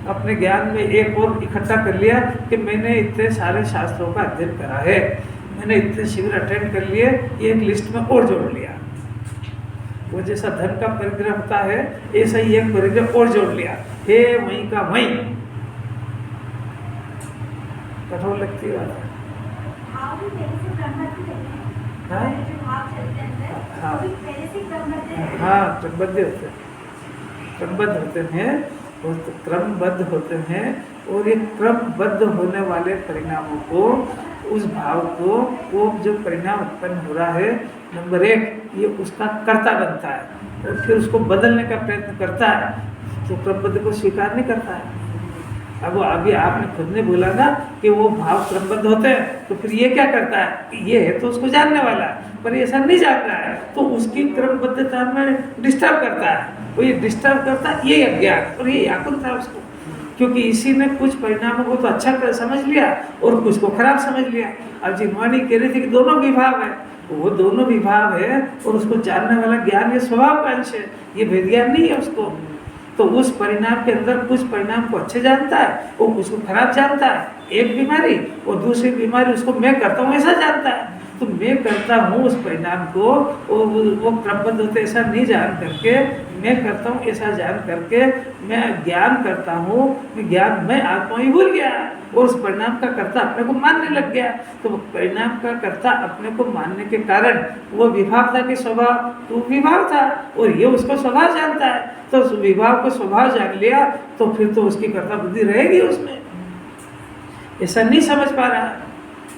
अपने ज्ञान में एक और इकट्ठा कर लिया कि मैंने इतने सारे शास्त्रों का अध्ययन करा है, मैंने इतने शिविर अटेंड कर लिए, एक लिस्ट में और जोड़ लिया। वो जैसा धन का परिग्रह होता है ऐसा ही एक परिग्रह और जोड़ लिया। हे वहीं का वहीं। कठोर लगती है बात। हाँ क्रमबद्ध होते हैं, क्रमबद्ध होते हैं, क्रमबद्ध होते हैं। और ये क्रमबद्ध होने वाले परिणामों को, उस भाव को, वो जो परिणाम उत्पन्न हो रहा है, नंबर एक ये उसका कर्ता बनता है और फिर उसको बदलने का प्रयत्न करता है, तो क्रमबद्ध को स्वीकार नहीं करता है। अब अभी आपने खुद ने बोला ना कि वो भाव क्रमबद्ध होते हैं, तो फिर ये क्या करता है? ये है तो उसको जानने वाला है, पर ऐसा नहीं जान रहा है तो उसकी क्रमबद्धता में डिस्टर्ब करता है। वो ये डिस्टर्ब करता है, ये अज्ञान और ये व्याकुल था उसको, क्योंकि इसी ने कुछ परिणामों को तो अच्छा कर समझ लिया और कुछ को खराब समझ लिया। अब जिनवाणी कह रही थी कि दोनों विभाग है, वो दोनों विभाग है और उसको जानने वाला ज्ञान ये स्वभाव का अंश है, ये भेद ज्ञान नहीं है उसको। तो उस परिणाम के अंदर कुछ परिणाम को अच्छे जानता है और कुछ को खराब जानता है, एक बीमारी, और दूसरी बीमारी उसको मैं करता हूँ ऐसा जानता है। तो मैं करता हूँ उस परिणाम को, और वो क्रमबद्ध होते ऐसा नहीं जान करके, मैं करता हूँ ऐसा जान करके मैं ज्ञान करता हूँ, मैं ज्ञान में आत्मा ही भूल गया और उस परिणाम का कर्ता अपने को मानने लग गया। तो परिणाम का कर्ता अपने को मानने के कारण वो विभाग था कि स्वभाव, तो विभाग था और ये उसको स्वभाव जानता है। तो उस विभाग को स्वभाव जान लिया तो फिर तो उसकी कर्ता बुद्धि रहेगी उसमें। ऐसा नहीं समझ पा रहा है।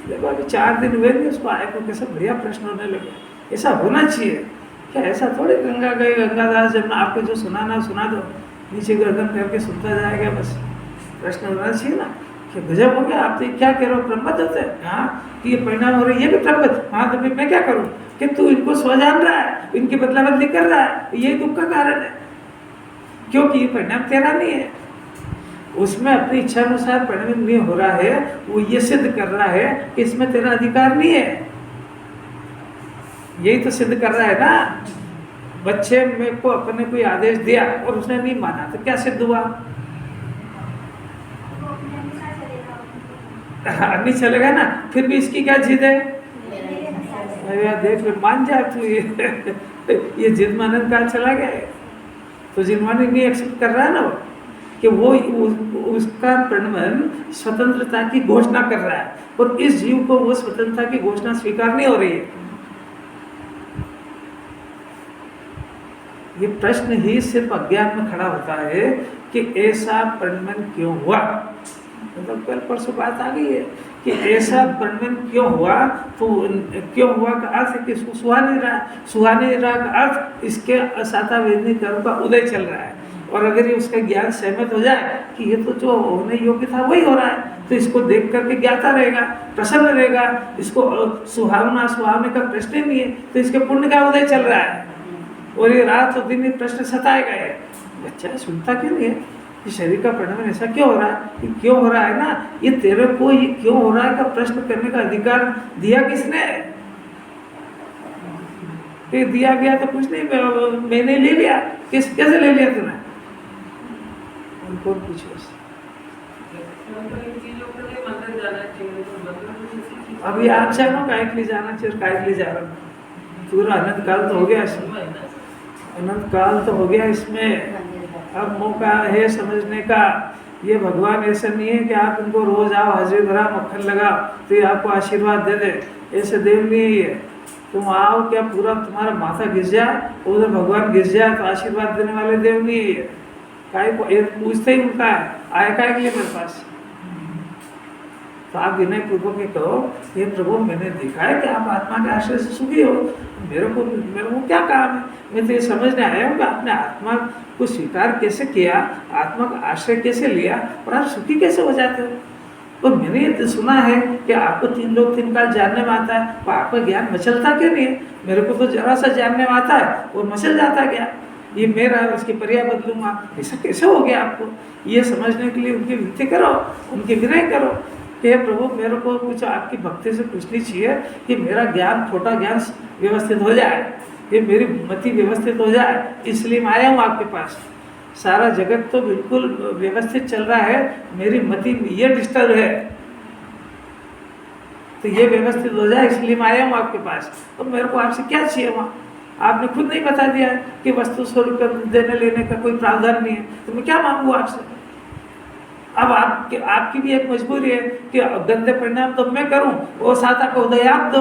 देखो अभी 4 दिन हुए नहीं उसको आए को कैसे बढ़िया प्रश्न होने लगे। ऐसा होना चाहिए क्या? ऐसा थोड़ी गंगा गई गंगादास जब आपको जो सुनाना सुना दो, नीचे गर्दन करके सुनता जाएगा बस। प्रश्न होना चाहिए ना कि गजब हो गया, आप तो क्या कह रहे हो? क्रमबद्ध होते हैं, हाँ कि ये परिणाम हो रहे ये भी क्रमबद्ध, हाँ तो फिर मैं क्या करूँ कि तू इनको स्व जान रहा है, इनकी बदला बदली कर रहा है, यही दुख का कारण है, क्योंकि ये परिणाम तेरा नहीं है। उसमें अपनी इच्छा अनुसार परिणाम नहीं हो रहा है, वो ये सिद्ध कर रहा है कि इसमें तेरा अधिकार नहीं है। यही तो सिद्ध कर रहा है ना। बच्चे मेरे को अपने कोई आदेश दिया और उसने नहीं माना तो क्या सिद्ध हुआ? नहीं चलेगा ना, फिर भी इसकी क्या जिद है? अरे यार देख ले, मान जा तू, ये जिद मानन काल चला गया है। तो जिनवानी नहीं एक्सेप्ट कर रहा है ना वो, कि वो उसका परिणमन स्वतंत्रता की घोषणा कर रहा है और इस जीव को वो स्वतंत्रता की घोषणा स्वीकार नहीं हो रही है। ये प्रश्न ही सिर्फ अज्ञान में खड़ा होता है कि ऐसा परिणमन क्यों हुआ। मतलब कल परसों बात आ गई है कि ऐसा परिणमन क्यों हुआ। तो क्यों हुआ का अर्थ है कि इसको सुहा नहीं रहा, सुहा नहीं रहा का अर्थ इसके असाता वेदनी कर्म का उदय चल रहा है। और अगर ये उसका ज्ञान सहमत हो जाए कि ये तो जो होने योग्य था वही हो रहा है, तो इसको देख करके ज्ञाता रहेगा, प्रसन्न रहेगा, इसको सुहावना सुहावने का प्रश्न ही नहीं है, तो इसके पुण्य का उदय चल रहा है। और ये रात और दिन ये प्रश्न सताएगा है। बच्चा सुनता क्यों नहीं है? ये शरीर का परिणाम ऐसा क्यों हो रहा है? ये क्यों हो रहा है ना? ये तेरे को ये क्यों हो रहा है का प्रश्न करने का अधिकार दिया किसने? ये दिया गया तो कुछ नहीं, मैंने ले लिया। कैसे ले लिया तूने? कौन पूछे? अभी आप जानो काय के लिए जाना चाहिए, काय के लिए जा रहा हूँ? पूरा अनंत काल तो हो गया इसमें, अनंत काल तो हो गया इसमें। अब मौका है समझने का। ये भगवान ऐसा नहीं है कि आप उनको रोज आओ, हाजिर भरा मक्खन लगाओ तो ये आपको आशीर्वाद दे दे। ऐसे देव नहीं है ये। तुम आओ क्या पूरा तुम्हारा माथा घिस जाए, उधर भगवान घिस जाए तो आशीर्वाद देने वाले देव नहीं है ये। काय को ये पूछते ही उनका है, आया काय के लिए मेरे पास? तो आप विनय पूर्वक के कहो, ये प्रभु मैंने देखा है कि आप आत्मा के आश्रय से सुखी हो, मेरे को क्या काम है? मैं तो ये समझने आया हूँ कि आपने आत्मा को स्वीकार कैसे किया, आत्मा का आश्रय कैसे लिया और आप सुखी कैसे हो जाते हो। और मैंने ये तो सुना है कि आपको 3 लोग 3 काल जानने में आता है, तो आपका ज्ञान मचलता क्यों नहीं है? मेरे को तो जरा सा जानने में आता है और मचल जाता क्या? ये मेरा उसकी पर्याय बदलूंगा, ऐसा कैसे हो गया आपको? ये समझने के लिए उनकी विनती करो, उनके विनय करो कि हे प्रभु मेरे को कुछ आपकी भक्ति से पूछनी चाहिए कि मेरा ज्ञान, छोटा ज्ञान व्यवस्थित हो जाए, ये मेरी मति व्यवस्थित हो जाए, इसलिए मैं आया हूँ आपके पास। सारा जगत तो बिल्कुल व्यवस्थित चल रहा है, मेरी मति ये डिस्टर्ब है, तो ये व्यवस्थित हो जाए इसलिए मैं आया हूँ आपके पास। तो मेरे को आपसे क्या चाहिए? वहाँ आपने खुद नहीं बता दिया है कि वस्तु स्वरूप देने लेने का कोई प्रावधान नहीं है, तो मैं क्या मांगू आपसे? अब आपकी भी एक मजबूरी है कि गंदे परिणाम तो मैं करूं, वो साता को उदय आप दो,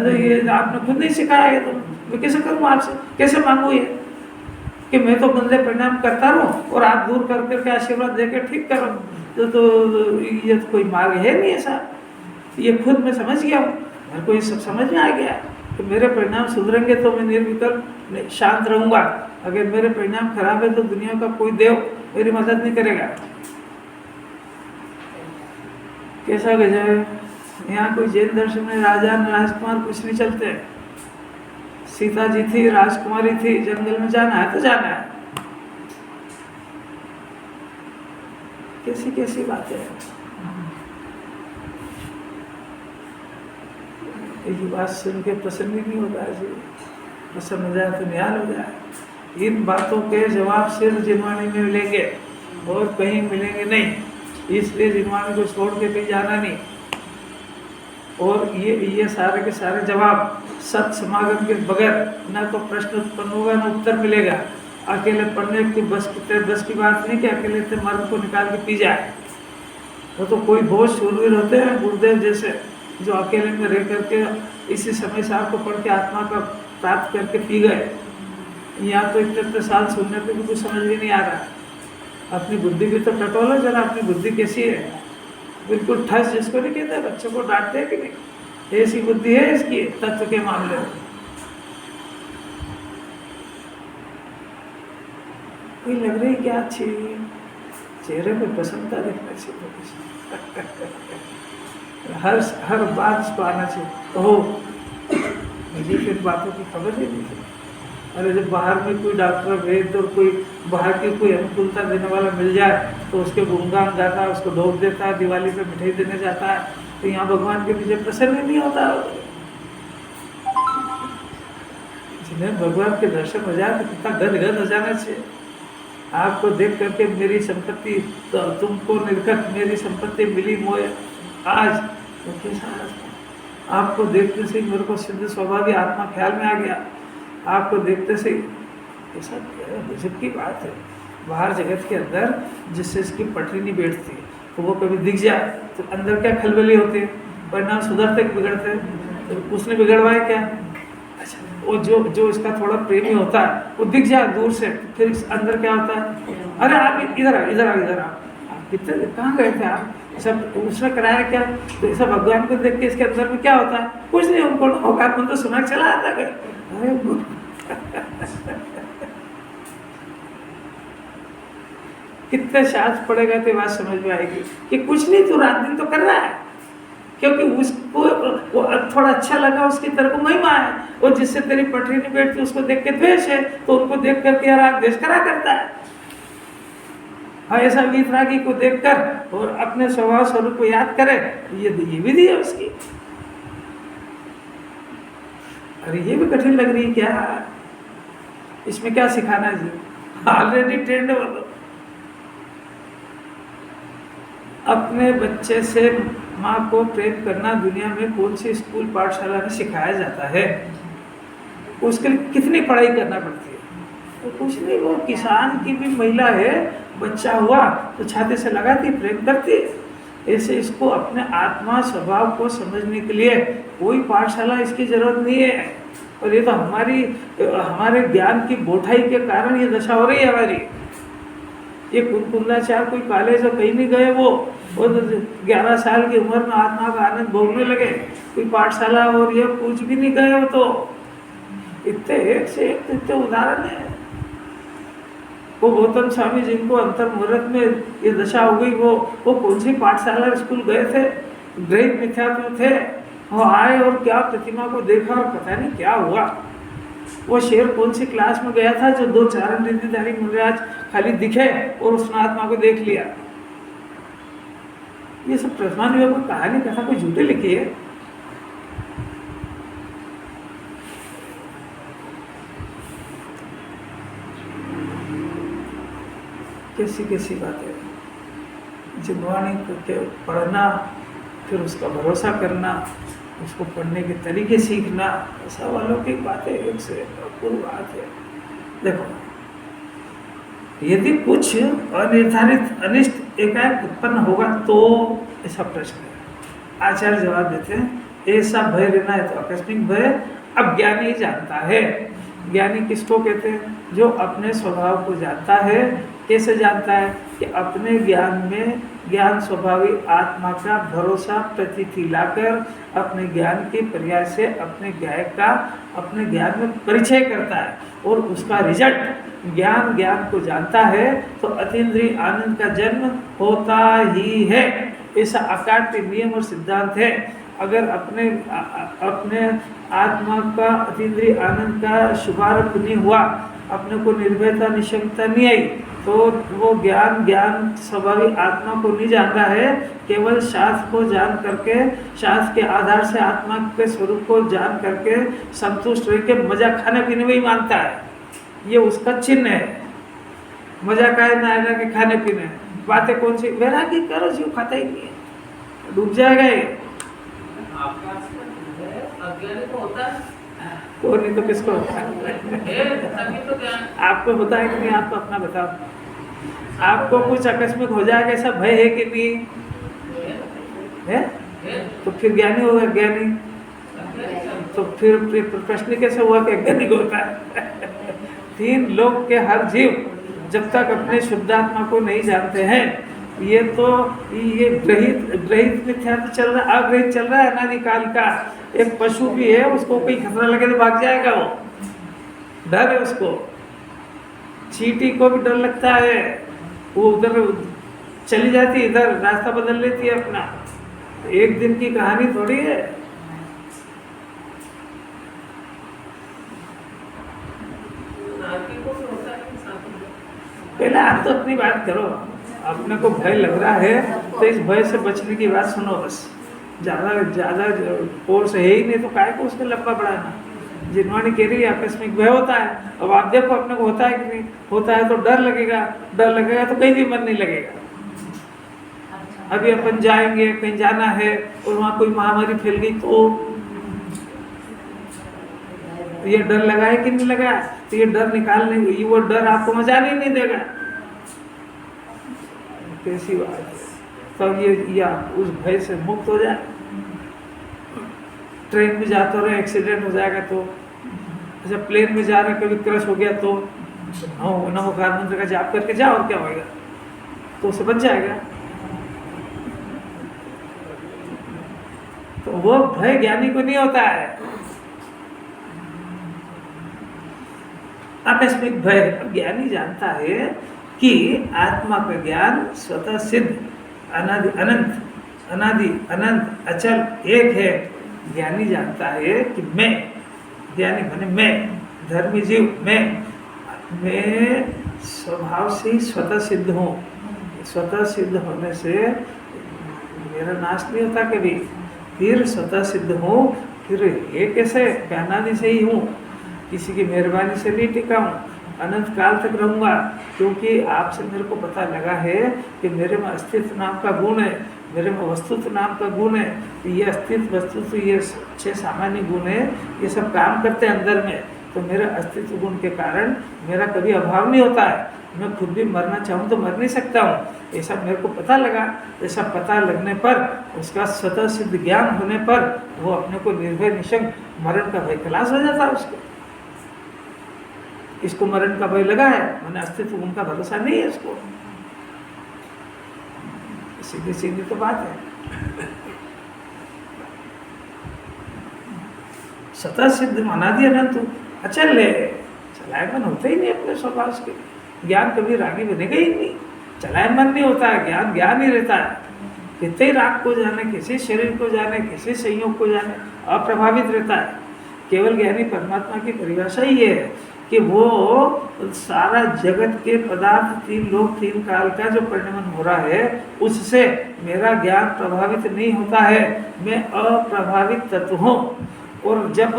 ये आपने खुद नहीं सिखाया है, तो मैं कैसे करूं आपसे? कैसे मांगू ये कि मैं तो गंदे परिणाम करता रहूं और आप दूर कर करके आशीर्वाद देकर ठीक करो? तो ये तो कोई मार्ग है नहीं ऐसा। ये खुद मैं समझ गया हूँ, मेरे को ये सब समझ में आ गया कि मेरे परिणाम सुधरेंगे तो मैं निर्विकल्प शांत रहूंगा। अगर मेरे परिणाम खराब है तो दुनिया का कोई देव मेरी मदद नहीं करेगा। कैसा गजब है। यहाँ कोई जैन दर्शन में राजा राजकुमार कुछ नहीं चलते। सीता जी थी, राजकुमारी थी, जंगल में जाना है तो जाना है। कैसी कैसी बातें हैं। ये बात सुन के प्रसन्न नहीं होता है जी, प्रसन्न हो जाए तो निहाल हो जाए। इन बातों के जवाब सिर्फ जिनवाणी में मिलेंगे और कहीं मिलेंगे नहीं, इसलिए जिनवाणी को छोड़ के कहीं जाना नहीं। और ये सारे के सारे जवाब सत समागम के बगैर ना तो प्रश्न उत्पन्न होगा ना उत्तर मिलेगा। अकेले पढ़ने की बस की बात नहीं कि अकेले से मर्म को निकाल के पी जाए। वो तो कोई बहुत शूरवीर होते हैं गुरुदेव जैसे, जो अकेले में रह करके इसी समय साहब को पढ़ के आत्मा का प्राप्त करके पी गए। यहाँ तो इतने साल सुनने पे भी कुछ समझ भी नहीं आ रहा। अपनी बुद्धि भी तो टटोलो जरा, अपनी बुद्धि कैसी है? बिल्कुल ठस जिसको नहीं कहते, बच्चों को डांटते हैं कि नहीं, ऐसी बुद्धि है इसकी तत्व के मामले में। कोई लग रही क्या अच्छी, चेहरे पे प्रसन्नता दिखना चाहिए। हर बात इसको आना चाहिए। ओह मुझे फिर बातों की खबर ही नहीं थी। अरे जब बाहर में कोई डॉक्टर भेज और कोई बाहर की कोई अनुकूलता देने वाला मिल जाए तो उसके गुणगान गाता है, उसको ढोक देता है, दिवाली पे मिठाई देने जाता है, तो यहाँ भगवान के पीछे प्रसन्न नहीं होता। जिन्हें भगवान के दर्शन हो जाए तो कितना गदगद हो जाना चाहिए। आपको देख करके मेरी संपत्ति तो तुमको निर्गत मेरी संपत्ति मिली मोए आज, तो कैसा आपको देखते से मेरे को सिद्ध स्वभावी आत्मा ख्याल में आ गया। आपको देखते से ऐसा गजब की बात है। बाहर जगत के अंदर जिससे इसकी पटरी नहीं बैठती तो वो कभी दिख जाए तो अंदर क्या खलबली होती है, परिणाम सुधरते बिगड़ते, तो उसने बिगड़वाया क्या? अच्छा, वो जो इसका थोड़ा प्रेमी होता है वो दिख जाए दूर से, फिर अंदर क्या होता है? अरे आप इधर आप कितने कहाँ गए थे आप? सब उसने कराया क्या? तो ऐसा भगवान को देख के इसके अंदर में क्या होता है? कुछ नहीं, उनको होगा तो सुना चला आता है। अरे कितने शास्त्र पड़ेगा तो बात समझ में आएगी कि कुछ नहीं, तू रात दिन तो कर रहा है, क्योंकि उसको वो थोड़ा अच्छा लगा, उसकी तरफ को महिमा है। और जिससे तेरी पटरी नहीं बैठती उसको देख के द्वेष है, तो उनको देख करके राग द्वेष करा करता है। हाँ, ऐसा वीतरागी को देखकर और अपने स्वभाव स्वरूप को याद करे, ये विधि है उसकी। अरे ये भी कठिन लग रही है क्या? इसमें क्या सिखाना है जी? ऑलरेडी ट्रेंड है वो तो। अपने बच्चे से माँ को प्रेम करना दुनिया में कौन सी स्कूल पाठशाला में सिखाया जाता है? उसके लिए कितनी पढ़ाई करना पड़ती है? तो कुछ नहीं, वो किसान की भी महिला है, बच्चा हुआ तो छाती से लगाती, प्रेम करती। ऐसे इसको अपने आत्मा स्वभाव को समझने के लिए कोई पाठशाला इसकी जरूरत नहीं है। और ये तो हमारे ज्ञान की बोठाई के कारण ये दशा हो रही है हमारी। ये कुंकुंदाचार्य कोई कॉलेज और कहीं नहीं गए, वो 11 साल की उम्र में आत्मा का आनंद भोगने लगे, कोई पाठशाला और ये कुछ भी नहीं गए। वो तो इतने एक से एक इतने उदाहरण है। वो गौतम स्वामी जिनको अंतर मुहूर्त में ये दशा हो गई, वो कौन सी पाठशाला स्कूल गए थे? ग्रहित मिथ्यात्व थे। वो आए और क्या प्रतिमा को देखा और पता नहीं क्या हुआ। वो शेर कौन सी क्लास में गया था जो 2 चारण रिद्धिधारी मुनिराज खाली दिखे और उसने आत्मा को देख लिया? ये सब प्रश्न योग कहानी कथा कोई झूठी लिखी है। कैसी कैसी बातें, जिनवाणी को पढ़ना, फिर उसका भरोसा करना, उसको पढ़ने के तरीके सीखना, ऐसा वालों की बातें एक से पूरी बात है। देखो, यदि कुछ अनिर्धारित अनिष्ट एकाएक उत्पन्न होगा तो ऐसा प्रश्न है। आचार्य जवाब देते हैं ऐसा भय लेना है तो आकस्मिक भय अज्ञानी जानता है। ज्ञानी किसको कहते हैं? जो अपने स्वभाव को जानता है। कैसे जानता है? कि अपने ज्ञान में ज्ञान स्वभावी आत्मा का भरोसा प्रतीति लाकर अपने ज्ञान के प्रयास से अपने ज्ञान में परिचय करता है और उसका रिजल्ट ज्ञान को जानता है तो अतीन्द्रिय आनंद का जन्म होता ही है। ऐसा अकाट्य नियम और सिद्धांत है। अगर अपने आत्मा का अतीन्द्रिय आनंद का शुभारंभ नहीं हुआ, अपने को निर्भयता निशंकता नहीं आई, तो वो ज्ञान स्वभावी आत्मा को नहीं जान रहा है। केवल शास्त्र को जान करके, शास्त्र के आधार से आत्मा के स्वरूप को जान करके संतुष्ट रह के मजा खाने पीने में ही मानता है। ये उसका चिन्ह है। मजा का है ना के खाने पीने, बातें कौन सी? वैरागी करो, जीव खाता ही नहीं है, डूब जाएगा ये। और नहीं तो किसको होता है? आपको होता है कि नहीं? आपको अपना बताओ, आपको कुछ आकस्मिक हो जाएगा ऐसा भय है कि नहीं है? तो फिर ज्ञानी होगा। ज्ञानी तो फिर प्रश्न कैसे हुआ कि ज्ञानी होता है? 3 लोक के हर जीव जब तक अपने शुद्धात्मा को नहीं जानते हैं, ये ग्रहित मिथ्यात्व चल रहा है, अग्रहित चल रहा है अनादिकाल का। एक पशु भी है, उसको कोई खतरा लगे तो भाग जाएगा, वो डर है उसको। चींटी को भी डर लगता है, वो उधर चली जाती, इधर रास्ता बदल लेती है अपना। एक दिन की कहानी थोड़ी है। पहले आप तो अपनी बात करो। अपने को भय लग रहा है तो इस भय से बचने की बात सुनो बस। ज़्यादा कोर्स है ही नहीं तो काय को उसको लंबा बढ़ाना। जिनवाणी कह रही है आकस्मिक भय होता है। अब आप देखो अपने को होता है कि नहीं होता है, तो डर लगेगा तो कहीं भी मन नहीं लगेगा। अभी अपन जाएंगे, कहीं जाना है और वहाँ कोई महामारी फैल गई तो ये डर लगा है कि नहीं लगा? तो ये डर निकालने, वो डर आपको मजा नहीं देगा। कैसी बात है? तब ये आप उस भय से मुक्त हो जाए। ट्रेन में जाते रहे, एक्सीडेंट हो जाएगा तो, अच्छा प्लेन में जा रहे कभी क्रश हो गया तो नमोकार मंत्र का जाप करके जाओ, और क्या होगा? तो उसे बच जाएगा। तो वो भय ज्ञानी को नहीं होता है। आकस्मिक भय ज्ञानी जानता है कि आत्मा का ज्ञान स्वतः सिद्ध अनंत अनादि अनंत अचल एक है। ज्ञानी जानता है कि मैं, ज्ञानी माने मैं, धर्मी जीव मैं स्वभाव से ही स्वतः सिद्ध हूँ। स्वतः सिद्ध होने से मेरा नाश नहीं होता कभी। फिर स्वतः सिद्ध हूँ, फिर ये कैसे, ज्ञानादि से ही हूँ, किसी की मेहरबानी से नहीं टिका हूँ, अनंत काल तक रहूँगा। क्योंकि आपसे मेरे को पता लगा है कि मेरे में अस्तित्व नाम का गुण है, मेरे में वस्तुत्व नाम का गुण है। ये अस्तित्व वस्तुत्व ये 6 सामान्य गुण है, ये सब काम करते हैं अंदर में। तो मेरे अस्तित्व गुण के कारण मेरा कभी अभाव नहीं होता है। मैं खुद भी मरना चाहूँ तो मर नहीं सकता हूँ। ऐसा मेरे को पता लगा। ऐसा पता लगने पर, उसका स्वतः सिद्ध ज्ञान होने पर वो अपने को निर्भय निशंक मरण का भय खलास हो जाता है उसको। इसको मरण का भय लगा है, मैंने अस्तित्व गुण का भरोसा नहीं है इसको। सीधी सीधी तो बात है। स्वतः सिद्ध अनादि अनंत अचल है, चलायमन होते ही नहीं अपने स्वभाव के। ज्ञान कभी रागी बनेगा ही नहीं, चलायमन नहीं होता है। ज्ञान ज्ञान ही रहता है। कितने ही राग को जाने, किसी शरीर को जाने, किसी संयोग को जाने, अप्रभावित रहता है। केवल ज्ञानी परमात्मा की परिभाषा ही है कि वो सारा जगत के पदार्थ, 3 लोक 3 काल का जो परिणमन हो रहा है, उससे मेरा ज्ञान प्रभावित नहीं होता है। मैं अप्रभावित तत्व हूँ। और जब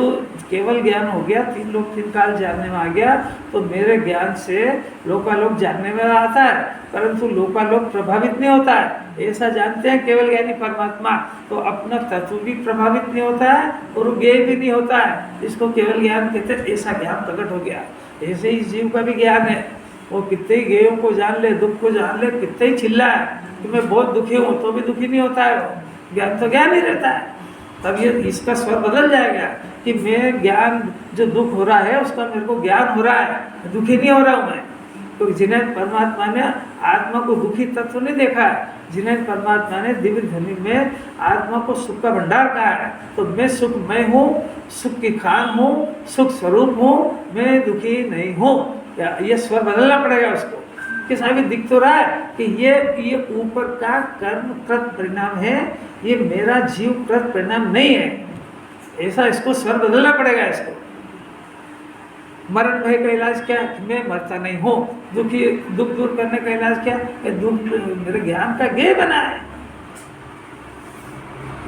केवल ज्ञान हो गया, 3 लोक 3 काल जानने में आ गया, तो मेरे ज्ञान से लोकालोक जानने में आता है, परंतु लोकालोक प्रभावित नहीं होता है। ऐसा जानते हैं केवल ज्ञानी परमात्मा। तो अपना तत्व भी प्रभावित नहीं होता है और ज्ञेय भी नहीं होता है। इसको केवल ज्ञान कहते हैं। ऐसा ज्ञान प्रकट हो गया। ऐसे ही जीव का भी ज्ञान है। वो कितने ही ज्ञेयों को जान ले, दुख को जान ले, कितने ही चिल्ला है कि मैं बहुत दुखी हूँ, तो भी दुखी नहीं होता है। ज्ञान तो ज्ञान ही रहता है। तब ये इसका स्वर बदल जाएगा कि मैं ज्ञान, जो दुख हो रहा है उसका मेरे को ज्ञान हो रहा है, दुखी नहीं हो रहा हूँ मैं। तो जिन्हें परमात्मा ने आत्मा को दुखी तत्व नहीं देखा है, जिन्हें परमात्मा ने दिव्य ध्वनि में आत्मा को सुख का भंडार कहा है, तो मैं सुखमय हूँ, सुख की खान हूँ, सुख स्वरूप हूँ, मैं दुखी नहीं हूँ। ये स्वर बदलना पड़ेगा उसको कि साहब दिख तो रहा है कि ये ऊपर का कर्म कृत परिणाम है, ये मेरा जीव कृत परिणाम नहीं है। ऐसा इसको स्वर बदलना पड़ेगा। इसको मरण भय का इलाज क्या है? मैं मरता नहीं हूँ। दुख दूर करने का इलाज क्या है? दुख मेरे ज्ञान का ज्ञेय बना है।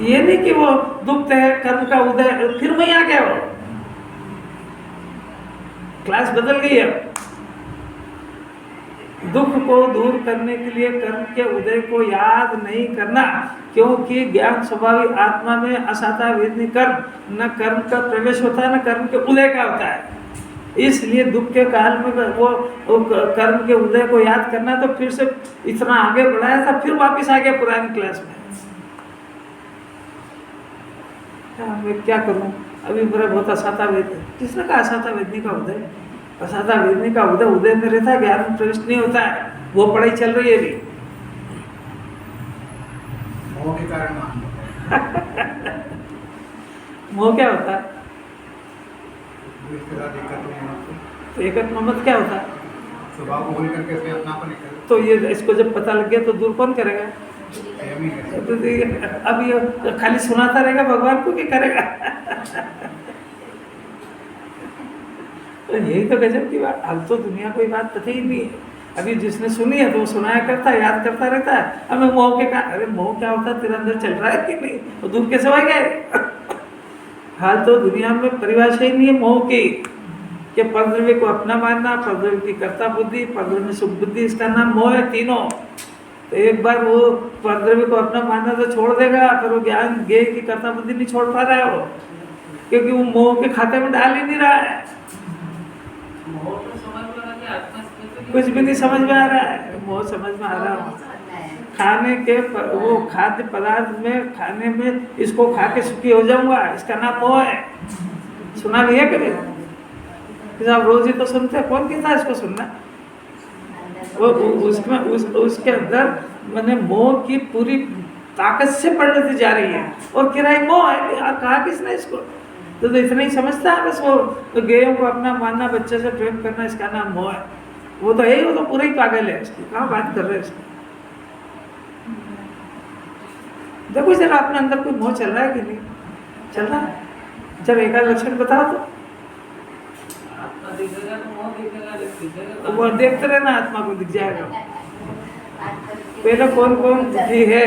ये नहीं कि वो दुख है कर्म का उदय, फिर मैं आ गया। वो क्लास बदल गई है। दुख को दूर करने के लिए कर्म के उदय को याद नहीं करना, क्योंकि ज्ञान स्वाभाविक आत्मा में असाता वेदनी कर्म, न कर्म का प्रवेश होता है न कर्म के उदय का होता है। इसलिए दुख के काल में वो कर्म के उदय को याद करना, तो फिर से इतना आगे बढ़ाया था, फिर वापस आ गया पुरानी क्लास में। मैं क्या करूं? अभी मेरा बहुत असाता वेद, किसने कहा असाता वेदनी का उदय? असाता वेदनी का उदय में रहता है, ज्ञान में प्रवेश नहीं होता है। वो पढ़ाई चल रही है अभी। मोह के कारण मोह क्या होता है? तो एकत्व ममत्व क्या होता है? स्वभाव को भूल करके इसमें अपनापन कर। तो ये इसको जब पता लग गया तो दूर कौन करेगा? तो अब ये खाली सुनाता रहेगा भगवान को, क्या करेगा? तो यही तो गजब की बात। अब तो दुनिया कोई बात पता ही नहीं है। अभी जिसने सुनी है तो वो सुनाया करता है, याद करता रहता है। अब मैं मोह के का, अरे मोह क्या होता है? तेरे अंदर चल रहा है कि नहीं? तो दूर कैसे हो गए? हाल तो दुनिया में परिभाषा ही नहीं है मोह की, कि परद्रव्य को अपना मानना, परद्रव्य की कर्ता बुद्धि, परद्रव्य में सुख बुद्धि, इसका नाम मोह है तीनों। तो एक बार वो परद्रव्य को अपना मानना तो छोड़ देगा, पर वो ज्ञान ज्ञेय की कर्ता बुद्धि नहीं छोड़ पा रहा है वो, क्योंकि वो मोह के खाते में डाल ही नहीं रहा है। कुछ भी नहीं समझ में आ रहा है। मोह समझ में आ रहा है खाने के वो खाद्य पदार्थ में, खाने में इसको खा के सुखी हो जाऊंगा, इसका नाम मोह है। सुना भी है कभी? आप रोज ही तो सुनते हैं, कौन कहता है इसको सुनना? वो उसमें उसके अंदर मैंने मोह की पूरी ताकत से परिणति जा रही है, और किराए मोह है। कहा किसने इसको? तो इतना ही समझता है बस। वो तो गेयों को अपना मानना, बच्चे से प्रेम करना, इसका नाम मोह है। वो तो है, वो तो पूरा ही पागल है। इसकी कहाँ बात कर रहे हैं इसको? देखो जरा अपने अंदर कोई मोह चल रहा है कि नहीं चल रहा है? जब एक आध लक्षण बताओ तो आत्मा दिखेगा तो मोह दिखेगा वो देखते रहना, आत्मा को दिख जाएगा। पहले कौन कौन दुखी है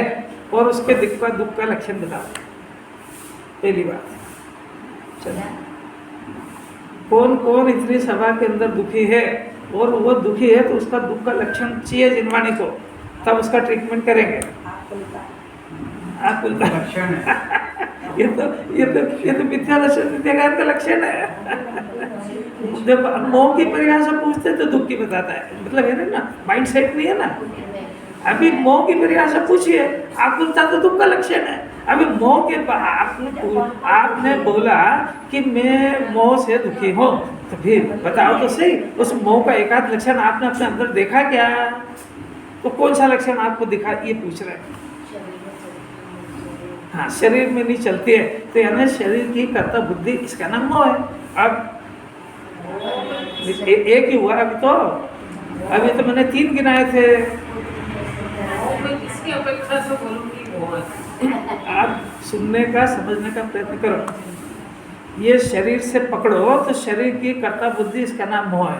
और उसके दुख का लक्षण बताओ, पहली बात। चलो, कौन कौन इतनी सभा के अंदर दुखी है और वो दुखी है तो उसका दुख का लक्षण चाहिए जिनवाणी को, तब उसका ट्रीटमेंट करेंगे। आप लक्षण है। ये तो मिथ्या लक्षण, मिथ्याज्ञान का लक्षण है। देखो मोह की परिभाषा पूछते तो दुख की बताता है, मतलब है ना, माइंड सेट नहीं है ना। अभी मोह की परिभाषा पूछिए, आकुलता तो दुख का लक्षण है। अभी मोह के आपने बोला कि मैं मोह से दुखी हूँ, तो फिर बताओ तो सही, उस मोह का एकाध लक्षण आपने अपने अंदर देखा क्या? तो कौन सा लक्षण आपको दिखा, ये पूछ रहे हैं। हाँ, शरीर में नहीं चलती है तो यानी शरीर की कर्ता बुद्धि, इसका नाम मोह है। अब एक ही हुआ अभी तो मैंने 3 गिनाए थे। किसकी अपेक्षा से बोलूंगी मोह है। आप सुनने का, समझने का प्रयत्न करो। ये शरीर से पकड़ो तो शरीर की कर्ता बुद्धि, इसका नाम मोह है।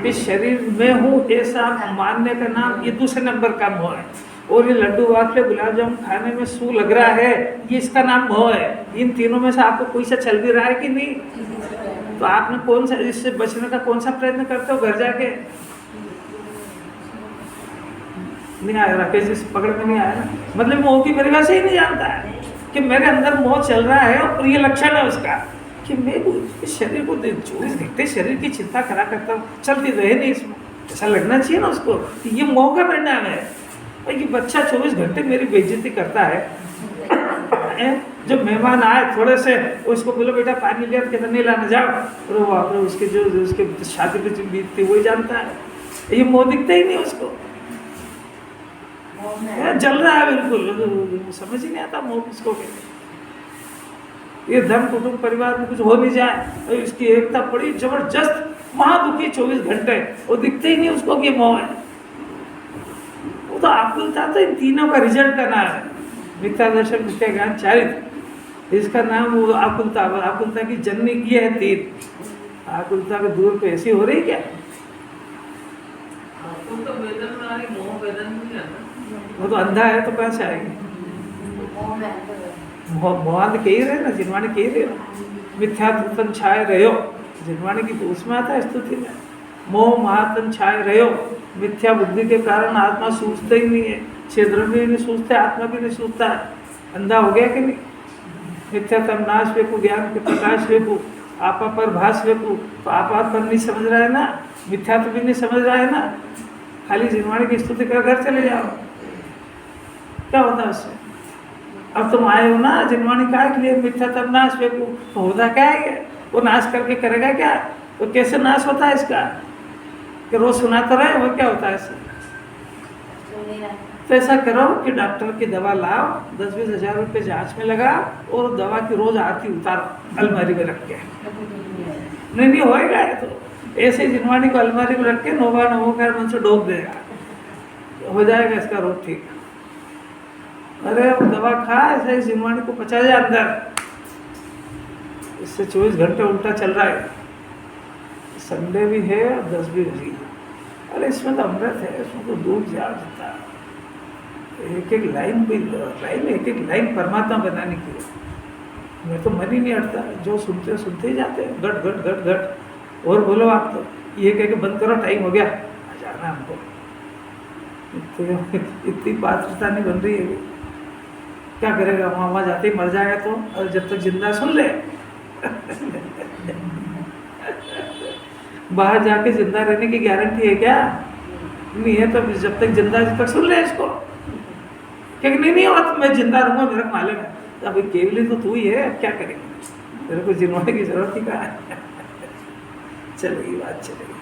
इस शरीर में हूँ ऐसा मानने का नाम, ये दूसरे नंबर का मोह है। और ये लड्डू वाफले गुलाब जामुन खाने में सू लग रहा है, ये इसका नाम मोह है। इन तीनों में से आपको कोई सा चल भी रहा है कि नहीं? तो आपने कौन सा, इससे बचने का कौन सा प्रयत्न करते हो घर जाके? नहीं आया, राकेश जी पकड़ में नहीं आया ना। मतलब मोह की परिभाषा ही नहीं जानता है कि मेरे अंदर मोह चल रहा है और ये लक्षण है उसका कि मैं इस शरीर को 24 घंटे शरीर की चिंता करा करता हूँ, चलती रहे नहीं इसमें, ऐसा लगना चाहिए ना उसको कि ये मोह का परिणाम है। और ये बच्चा 24 घंटे मेरी बेइज्जती करता है। जो मेहमान आए थोड़े से, उसको बोलो बेटा पानी लिया, तो कहता नहीं लाना जाओ, और वो आप उसके जो उसके शादी पे बीतती वही जानता है। ये मोह दिखता ही नहीं उसको, जल रहा है बिल्कुल, समझ ही नहीं आता मोह किसको कहते। ये धर्म कुटुंब परिवार में कुछ हो नहीं जाए, इसकी एकता बड़ी जबरदस्त महादुखी 24 घंटे, वो दिखते ही नहीं उसको कि मोह है। वो तो आकुलता, तो इन तीनों का रिजल्ट का नाम है, मिथ्या दर्शन, मिथ्या ज्ञान, चारित्र। इसका नाम वो आकुलता। आकुलता की जननी की है 3। आकुलता के दूर पे ऐसी हो रही क्या? तो वेदन में आ रही, मोह वेदन में नहीं आता। वो तो अंधा है तो कहाँ से आएगी? मोहांत कह ही रहे ना, जिनवाणी कह रहे ना, मिथ्यात्म छाए रहो, जिनवाणी की तो उसमें आता है स्तुति में। मोह महातन छाए रहो, मिथ्या बुद्धि के कारण आत्मा सूझते ही नहीं है, क्षेत्र भी नहीं सूझते, आत्मा भी नहीं सूझता है। अंधा हो गया कि नहीं? मिथ्यातम नाश वेकु, ज्ञान के प्रकाश वेकु, आपा पर भाष वेकु, तो आपा पर नहीं समझ रहा है ना, मिथ्या तो भी नहीं समझ रहा है ना, खाली जिनवाणी की स्तुति कर घर चले जाओ, क्या होता है उससे? अब तुम आए हो ना जिनवाणी काय के लिए, मिथ्यातम नाश वेकु, तो होता क्या है? वो नाश करके करेगा क्या? तो कैसे नाश होता है इसका? कि रोज सुनाता रहे, वो क्या होता है इससे? तो ऐसा करो कि डॉक्टर की दवा लाओ, 10-20 हज़ार रुपये जांच में लगा, और दवा की रोज आरती उतारो अलमारी में रख के। नहीं होएगा ये तो। ऐसे जिनवाणी को अलमारी में रख के नोवा नमोकार मन से डोब देगा, हो जाएगा इसका रोग ठीक। अरे वो दवा खा, ऐसे ही जिनवाणी को पचा जाए अंदर, इससे 24 घंटे उल्टा चल रहा है। संडे भी है और 10 भी बजी। अरे इसमें तो अमृत है, इसमें तो दूध जा सकता है। एक एक लाइन परमात्मा बनाने की है। मैं तो मन ही नहीं हटता, जो सुनते ही जाते हैं, घट घट घट घट। और बोलो आप तो ये कह के बंद करो, टाइम हो गया, जाना हमको। इतनी पात्रता नहीं बन रही है, क्या करेगा? वहाँ जाते ही मर जाएगा तो, और जब तक जिंदा सुन ले। बाहर जाके जिंदा रहने की गारंटी है क्या? नहीं है। तो जब तक जिंदा, जब तक सुन ले इसको, क्योंकि नहीं हो तो मैं जिंदा रहूँगा, मेरा मालूम है। अभी केवली तो तू ही है, अब क्या करेंगे? मेरे को जिनवाने की जरूरत ही कहाँ है? चलेगी बात, चलेगी।